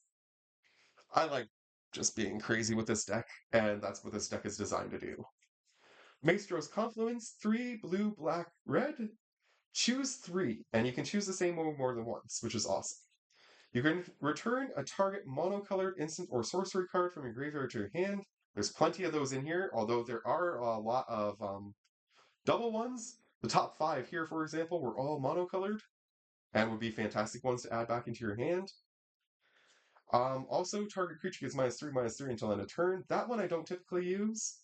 I like just being crazy with this deck, and that's what this deck is designed to do. Maestro's Confluence, 3 blue, black, red. Choose 3, and you can choose the same one more than once, which is awesome. You can return a target monocolored instant or sorcery card from your graveyard to your hand. There's plenty of those in here, although there are a lot of double ones. The top 5 here, for example, were all monocolored and would be fantastic ones to add back into your hand. Also, target creature gets -3/-3 until end of turn. That one I don't typically use.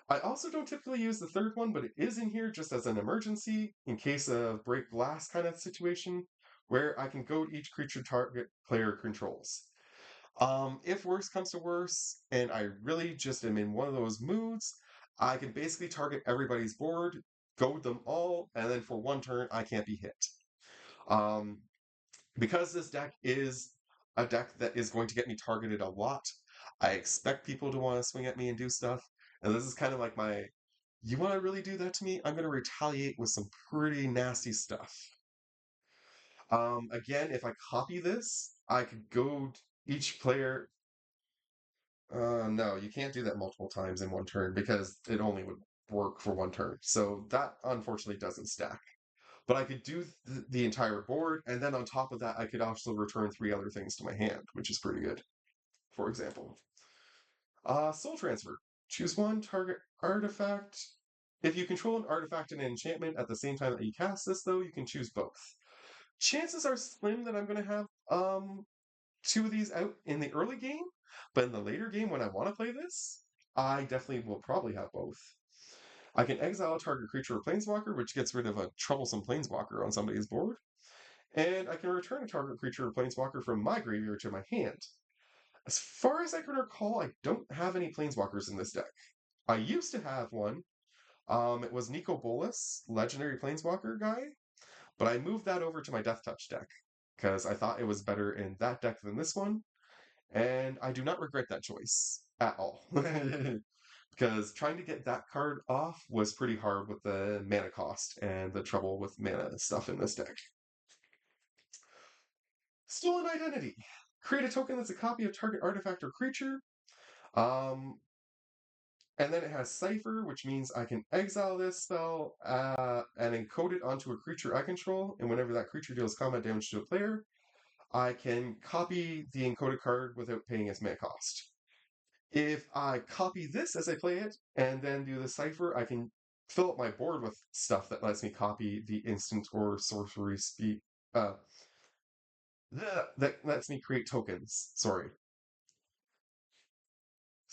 I also don't typically use the third one, but it is in here just as an emergency in case of break glass kind of situation where I can goad each creature target player controls. If worse comes to worse, and I really just am in one of those moods, I can basically target everybody's board, goad them all, and then for 1 turn I can't be hit. Um, because this deck is a deck that is going to get me targeted a lot, I expect people to want to swing at me and do stuff. And this is kind of like you want to really do that to me? I'm going to retaliate with some pretty nasty stuff. Again, if I copy this, I could go each player. No, you can't do that multiple times in 1 turn because it only would work for 1 turn. So that unfortunately doesn't stack. But I could do the entire board, and then on top of that, I could also return 3 other things to my hand, which is pretty good. For example, Soul Transfer. Choose 1 target artifact. If you control an artifact and an enchantment at the same time that you cast this, though, you can choose both. Chances are slim that I'm going to have 2 of these out in the early game, but in the later game when I want to play this, I definitely will probably have both. I can exile a target creature or planeswalker, which gets rid of a troublesome planeswalker on somebody's board. And I can return a target creature or planeswalker from my graveyard to my hand. As far as I can recall, I don't have any planeswalkers in this deck. I used to have one. It was Nico Bolas, legendary planeswalker guy, but I moved that over to my Death Touch deck because I thought it was better in that deck than this one, and I do not regret that choice at all. Because trying to get that card off was pretty hard with the mana cost and the trouble with mana stuff in this deck. Stolen Identity. Create a token that's a copy of target artifact or creature. Um, and then it has Cipher, which means I can exile this spell and encode it onto a creature I control. And whenever that creature deals combat damage to a player, I can copy the encoded card without paying its mana cost. If I copy this as I play it and then do the cipher, I can fill up my board with stuff that lets me copy the instant or sorcery speed. That lets me create tokens. Sorry.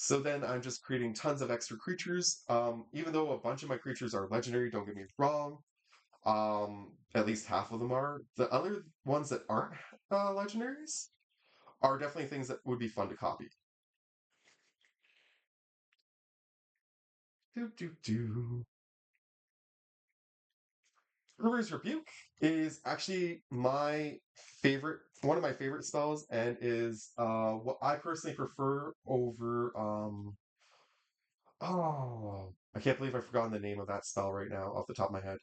So then I'm just creating tons of extra creatures. Even though a bunch of my creatures are legendary, don't get me wrong. At least half of them are. The other ones that aren't legendaries are definitely things that would be fun to copy. Do do do. River's Rebuke is actually one of my favorite spells, and is what I personally prefer over oh, I can't believe I've forgotten the name of that spell right now off the top of my head.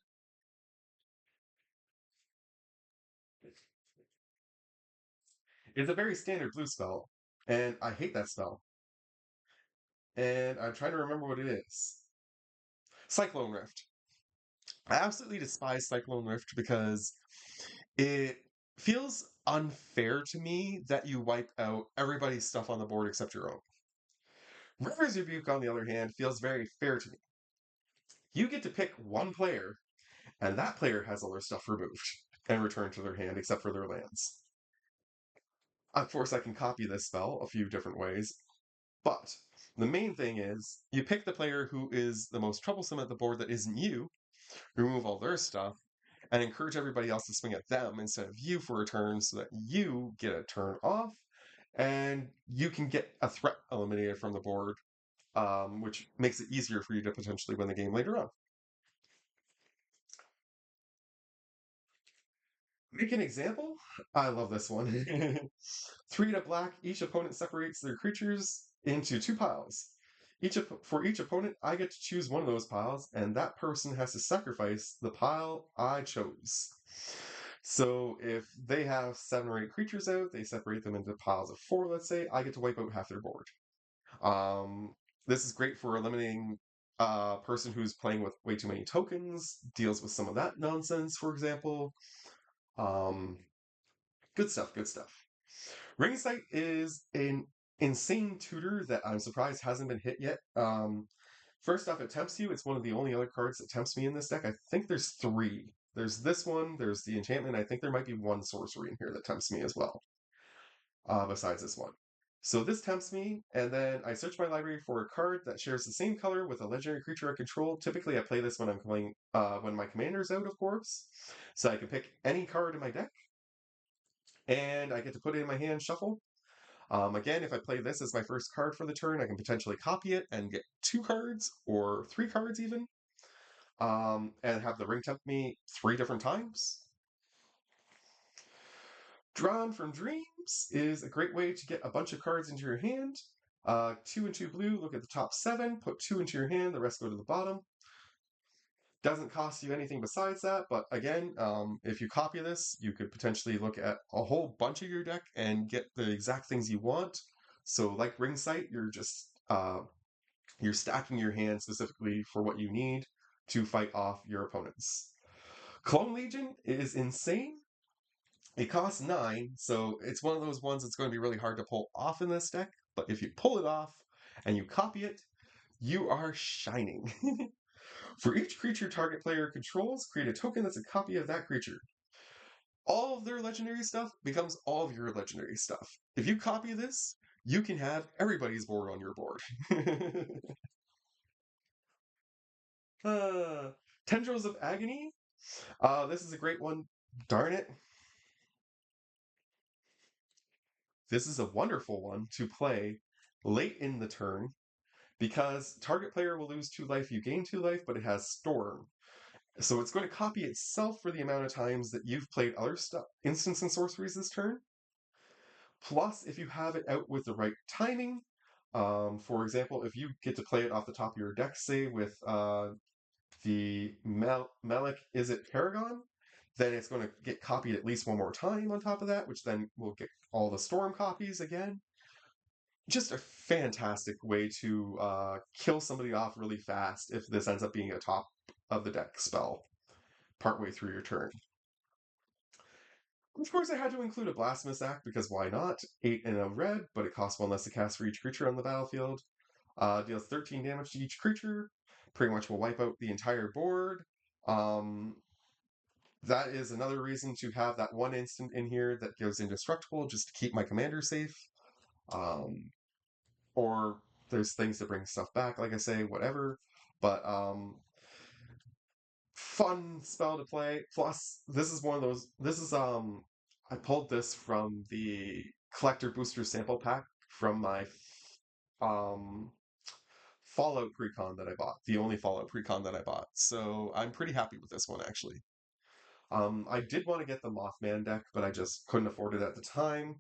It's a very standard blue spell, and I hate that spell. And I'm trying to remember what it is. Cyclone Rift. I absolutely despise Cyclone Rift because it feels unfair to me that you wipe out everybody's stuff on the board except your own. River's Rebuke, on the other hand, feels very fair to me. You get to pick one player, and that player has all their stuff removed and returned to their hand except for their lands. Of course, I can copy this spell a few different ways, but the main thing is you pick the player who is the most troublesome at the board that isn't you, remove all their stuff, and encourage everybody else to swing at them instead of you for a turn so that you get a turn off and you can get a threat eliminated from the board, which makes it easier for you to potentially win the game later on. Make an example? I love this one. 3 to black, each opponent separates their creatures into 2 piles. For each opponent, I get to choose one of those piles, and that person has to sacrifice the pile I chose. So if they have 7 or 8 creatures out, they separate them into piles of 4, let's say, I get to wipe out half their board. Um, this is great for eliminating a person who's playing with way too many tokens, deals with some of that nonsense, for example. Um, Good stuff, good stuff. Ring Sight is an insane tutor that I'm surprised hasn't been hit yet. First off, it tempts you. It's one of the only other cards that tempts me in this deck. I think there's 3. There's this one, there's the enchantment. I think there might be 1 sorcery in here that tempts me as well, besides this one. So this tempts me, and then I search my library for a card that shares the same color with a legendary creature I control. Typically, I play this when I'm playing when my commander's out, of course. So I can pick any card in my deck, and I get to put it in my hand, shuffle. Again, if I play this as my first card for the turn, I can potentially copy it and get 2 cards or 3 cards even, and have the ring tempt me 3 different times. Drawn from Dreams is a great way to get a bunch of cards into your hand. 2 and 2 blue, look at the top 7, put 2 into your hand, the rest go to the bottom. Doesn't cost you anything besides that, but again, if you copy this, you could potentially look at a whole bunch of your deck and get the exact things you want. So, like Ring Sight, you're stacking your hand specifically for what you need to fight off your opponents. Clone Legion is insane. It costs 9, so it's one of those ones that's going to be really hard to pull off in this deck. But if you pull it off and you copy it, you are shining. For each creature target player controls, create a token that's a copy of that creature. All of their legendary stuff becomes all of your legendary stuff. If you copy this, you can have everybody's board on your board. uh, Tendrils of Agony. This is a great one. Darn it. This is a wonderful one to play late in the turn because target player will lose 2 life, you gain 2 life, but it has Storm. So it's going to copy itself for the amount of times that you've played other stuff, instants and sorceries this turn. Plus, if you have it out with the right timing, for example, if you get to play it off the top of your deck, say with the Malik, is it Paragon? Then it's going to get copied at least 1 more time on top of that, which then will get all the Storm copies again. Just a fantastic way to kill somebody off really fast if this ends up being a top of the deck spell partway through your turn. Of course, I had to include a Blasphemous Act because why not? 8 and a red, but it costs 1 less to cast for each creature on the battlefield. Deals 13 damage to each creature. Pretty much will wipe out the entire board. That is another reason to have that 1 instant in here that goes indestructible just to keep my commander safe. Or there's things to bring stuff back, like I say, whatever. But fun spell to play. Plus, this is one of those. This is I pulled this from the collector booster sample pack from my um Fallout precon that I bought. The only Fallout precon that I bought. So I'm pretty happy with this one actually. I did want to get the Mothman deck, but I just couldn't afford it at the time,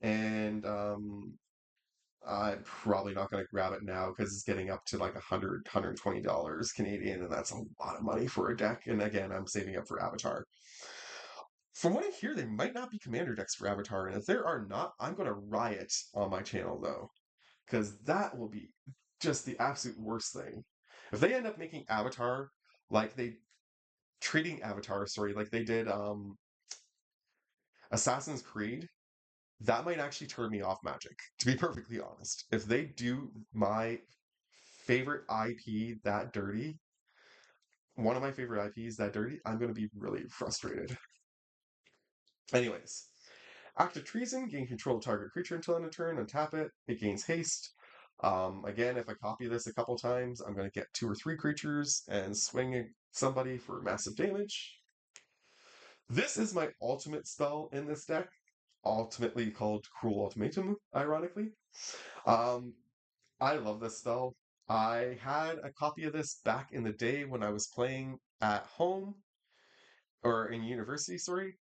and I'm probably not going to grab it now because it's getting up to like $120 Canadian, and that's a lot of money for a deck. And again, I'm saving up for Avatar. From what I hear, there might not be commander decks for Avatar, and if there are not, I'm going to riot on my channel though, because that will be just the absolute worst thing. If they end up making Avatar like they treating Avatar, sorry, like they did Assassin's Creed, that might actually turn me off Magic, to be perfectly honest. If they do my favorite IP that dirty, one of my favorite IPs that dirty, I'm going to be really frustrated. Anyways, Act of Treason, gain control of target creature until end of turn, untap it, it gains haste. Again, if I copy this a couple times, I'm going to get 2 or 3 creatures and swing somebody for massive damage. This is my ultimate spell in this deck, ultimately called Cruel Ultimatum, ironically. Um, I love this spell. I had a copy of this back in the day when I was playing at home, or in university, sorry.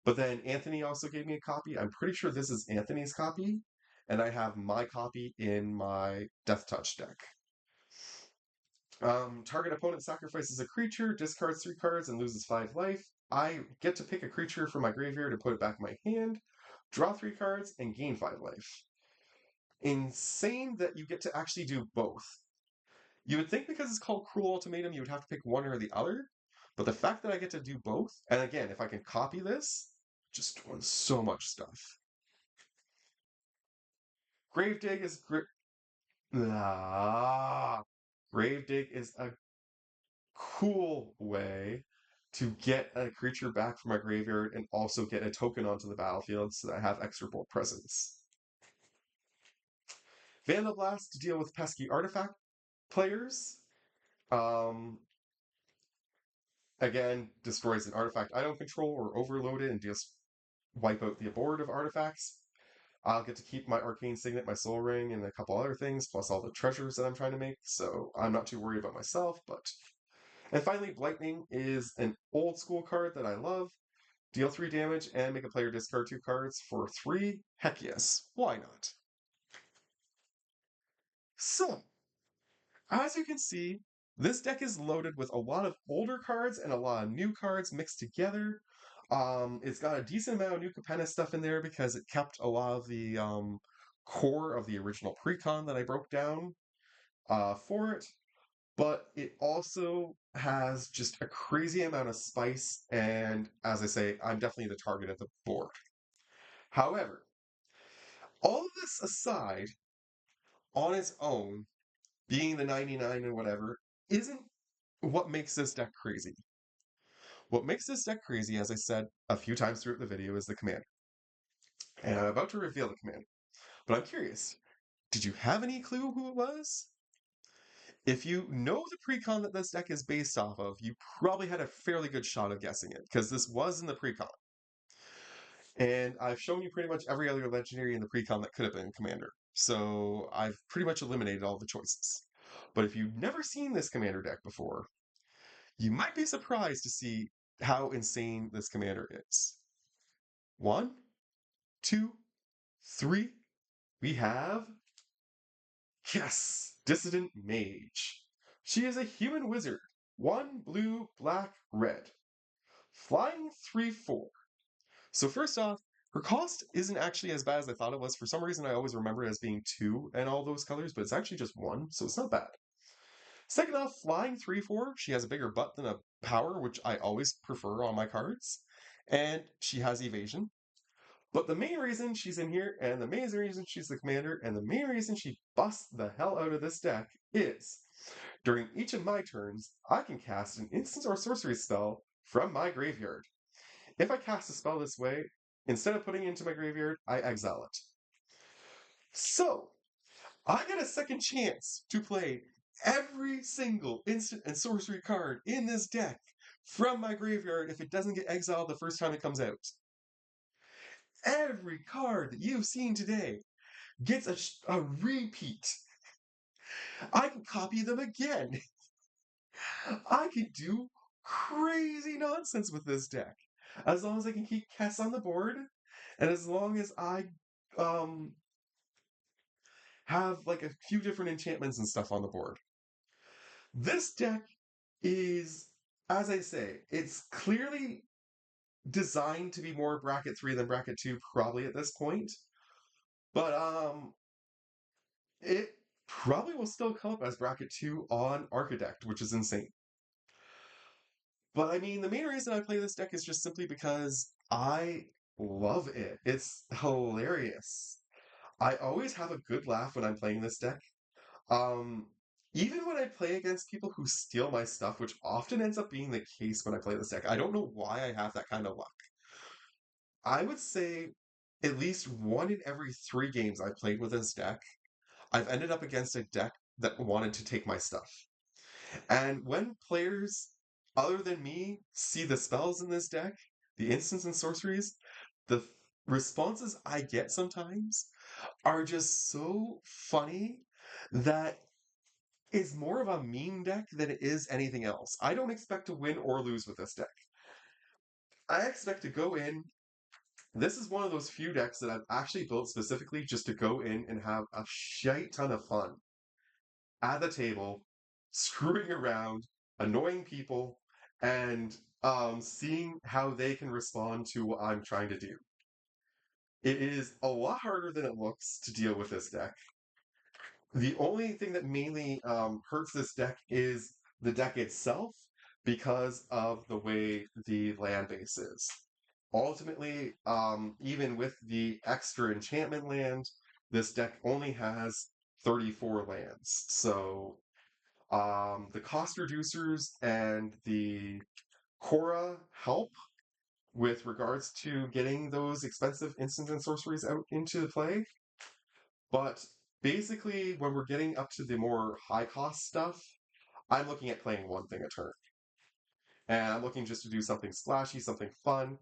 But then Anthony also gave me a copy. I'm pretty sure this is Anthony's copy, and I have my copy in my Death Touch deck. Target opponent sacrifices a creature, discards 3 cards, and loses 5 life. I get to pick a creature from my graveyard and put it back in my hand, draw 3 cards, and gain 5 life. Insane that you get to actually do both. You would think because it's called Cruel Ultimatum, you would have to pick one or the other. But the fact that I get to do both, and again, if I can copy this, just doing so much stuff. Gravedigg is Gravedigg is a cool way to get a creature back from my graveyard and also get a token onto the battlefield so that I have extra bolt presence. Vandal Blast to deal with pesky artifact players. Um, Again, destroys an artifact I don't control or overload it and just wipe out the board of artifacts. I'll get to keep my Arcane Signet, my Soul Ring, and a couple other things, plus all the treasures that I'm trying to make, so I'm not too worried about myself, but... And finally, Blightning is an old school card that I love. Deal 3 damage and make a player discard 2 cards for 3? Heck yes, why not? So, as you can see, this deck is loaded with a lot of older cards and a lot of new cards mixed together. It's got a decent amount of new Capenna stuff in there because it kept a lot of the core of the original precon that I broke down for it. But it also has just a crazy amount of spice, and as I say, I'm definitely the target of the board. However, all of this aside, on its own, being the 99 and whatever, isn't what makes this deck crazy. What makes this deck crazy, as I said a few times throughout the video, is the commander. And I'm about to reveal the commander. But I'm curious, did you have any clue who it was? If you know the precon that this deck is based off of, you probably had a fairly good shot of guessing it, because this was in the precon. And I've shown you pretty much every other legendary in the precon that could have been commander. So I've pretty much eliminated all the choices. But if you've never seen this commander deck before, you might be surprised to see how insane this commander is. 1, 2, 3. We have... Yes! Dissident Mage. She is a human wizard. 1 blue, black, red. Flying 3/4. So first off, her cost isn't actually as bad as I thought it was. For some reason, I always remember it as being 2 and all those colors, but it's actually just 1, so it's not bad. Second off, flying 3/4, she has a bigger butt than a power, which I always prefer on my cards. And she has evasion. But the main reason she's in here, and the main reason she's the commander, and the main reason she busts the hell out of this deck is, during each of my turns, I can cast an instant or sorcery spell from my graveyard. If I cast a spell this way, instead of putting it into my graveyard, I exile it. So, I get a second chance to play every single instant and sorcery card in this deck from my graveyard if it doesn't get exiled the first time it comes out. Every card that you've seen today gets a repeat. I can copy them again. I can do crazy nonsense with this deck. As long as I can keep Kess on the board, and as long as I um have like a few different enchantments and stuff on the board. This deck is, as I say, it's clearly designed to be more bracket 3 than bracket 2 probably at this point. But it probably will still come up as bracket 2 on Archidect, which is insane. But I mean, the main reason I play this deck is just simply because I love it. It's hilarious. I always have a good laugh when I'm playing this deck. Um, Even when I play against people who steal my stuff, which often ends up being the case when I play this deck, I don't know why I have that kind of luck. I would say at least 1 in every 3 games I've played with this deck, I've ended up against a deck that wanted to take my stuff. And when players other than me see the spells in this deck, the instants and sorceries, the responses I get sometimes are just so funny that it's more of a meme deck than it is anything else. I don't expect to win or lose with this deck. I expect to go in. This is one of those few decks that I've actually built specifically just to go in and have a shite ton of fun at the table, screwing around, annoying people, and seeing how they can respond to what I'm trying to do. It is a lot harder than it looks to deal with this deck. The only thing that mainly hurts this deck is the deck itself because of the way the land base is. Ultimately, even with the extra enchantment land, this deck only has 34 lands. So the cost reducers and the Cora help with regards to getting those expensive instants and sorceries out into play. But basically, when we're getting up to the more high cost stuff, I'm looking at playing one thing a turn. And I'm looking just to do something splashy, something fun,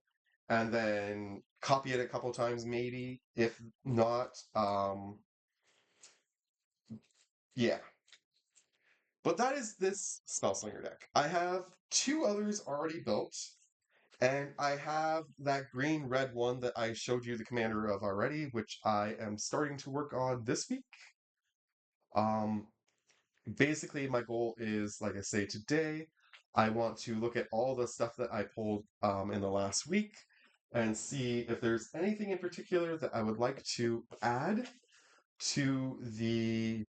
and then copy it a couple times, maybe. If not, yeah. But that is this Spellslinger deck. I have 2 others already built, and I have that green red one that I showed you the commander of already, which I am starting to work on this week. Um, Basically, my goal is, like I say today, I want to look at all the stuff that I pulled in the last week and see if there's anything in particular that I would like to add to the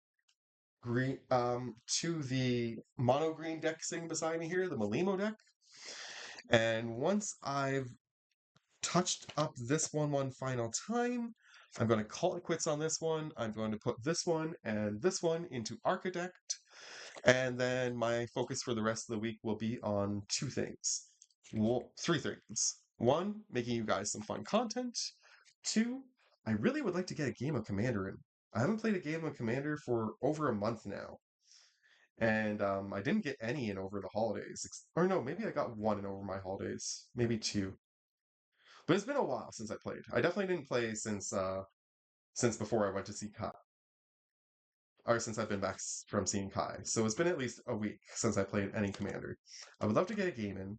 mono green deck sitting beside me here, the Malimo deck. And once I've touched up this one final time, I'm going to call it quits on this one. I'm going to put this one and this one into Architect. And then my focus for the rest of the week will be on 2 things. Well, 3 things. 1, making you guys some fun content. 2, I really would like to get a game of Commander in. I haven't played a game of Commander for over a month now. And I didn't get any in over the holidays. Or no, maybe I got 1 in over my holidays. Maybe 2. But it's been a while since I played. I definitely didn't play since before I went to see Kai, or since I've been back from seeing Kai. So it's been at least a week since I played any commander. I would love to get a game in,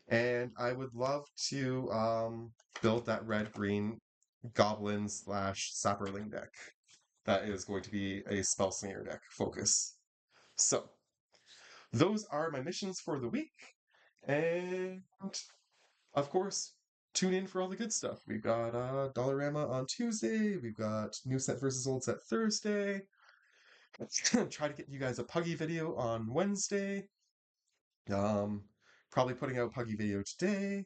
and I would love to build that red green goblin slash sapperling deck. That is going to be a spell slinger deck focus. So those are my missions for the week, and of course, tune in for all the good stuff. We've got Dollarama on Tuesday. We've got New Set versus Old Set Thursday. Try to get you guys a Puggy video on Wednesday. Um, Probably putting out Puggy video today.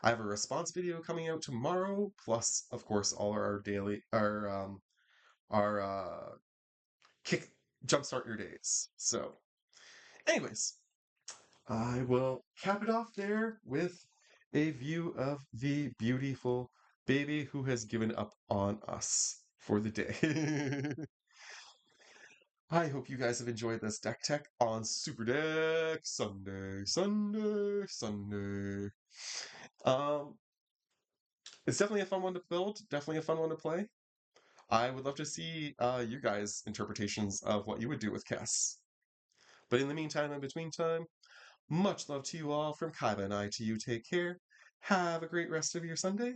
I have a response video coming out tomorrow, plus, of course, all our daily our kick jumpstart your days. So, anyways, I will cap it off there with a view of the beautiful baby who has given up on us for the day. I hope you guys have enjoyed this deck tech on Super Deck Sunday, Sunday, Sunday. Um, it's definitely a fun one to build, definitely a fun one to play. I would love to see you guys' interpretations of what you would do with Kess. But in the meantime, in between time, much love to you all from Kaiba and I to you. Take care. Have a great rest of your Sunday.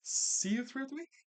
See you throughout the week.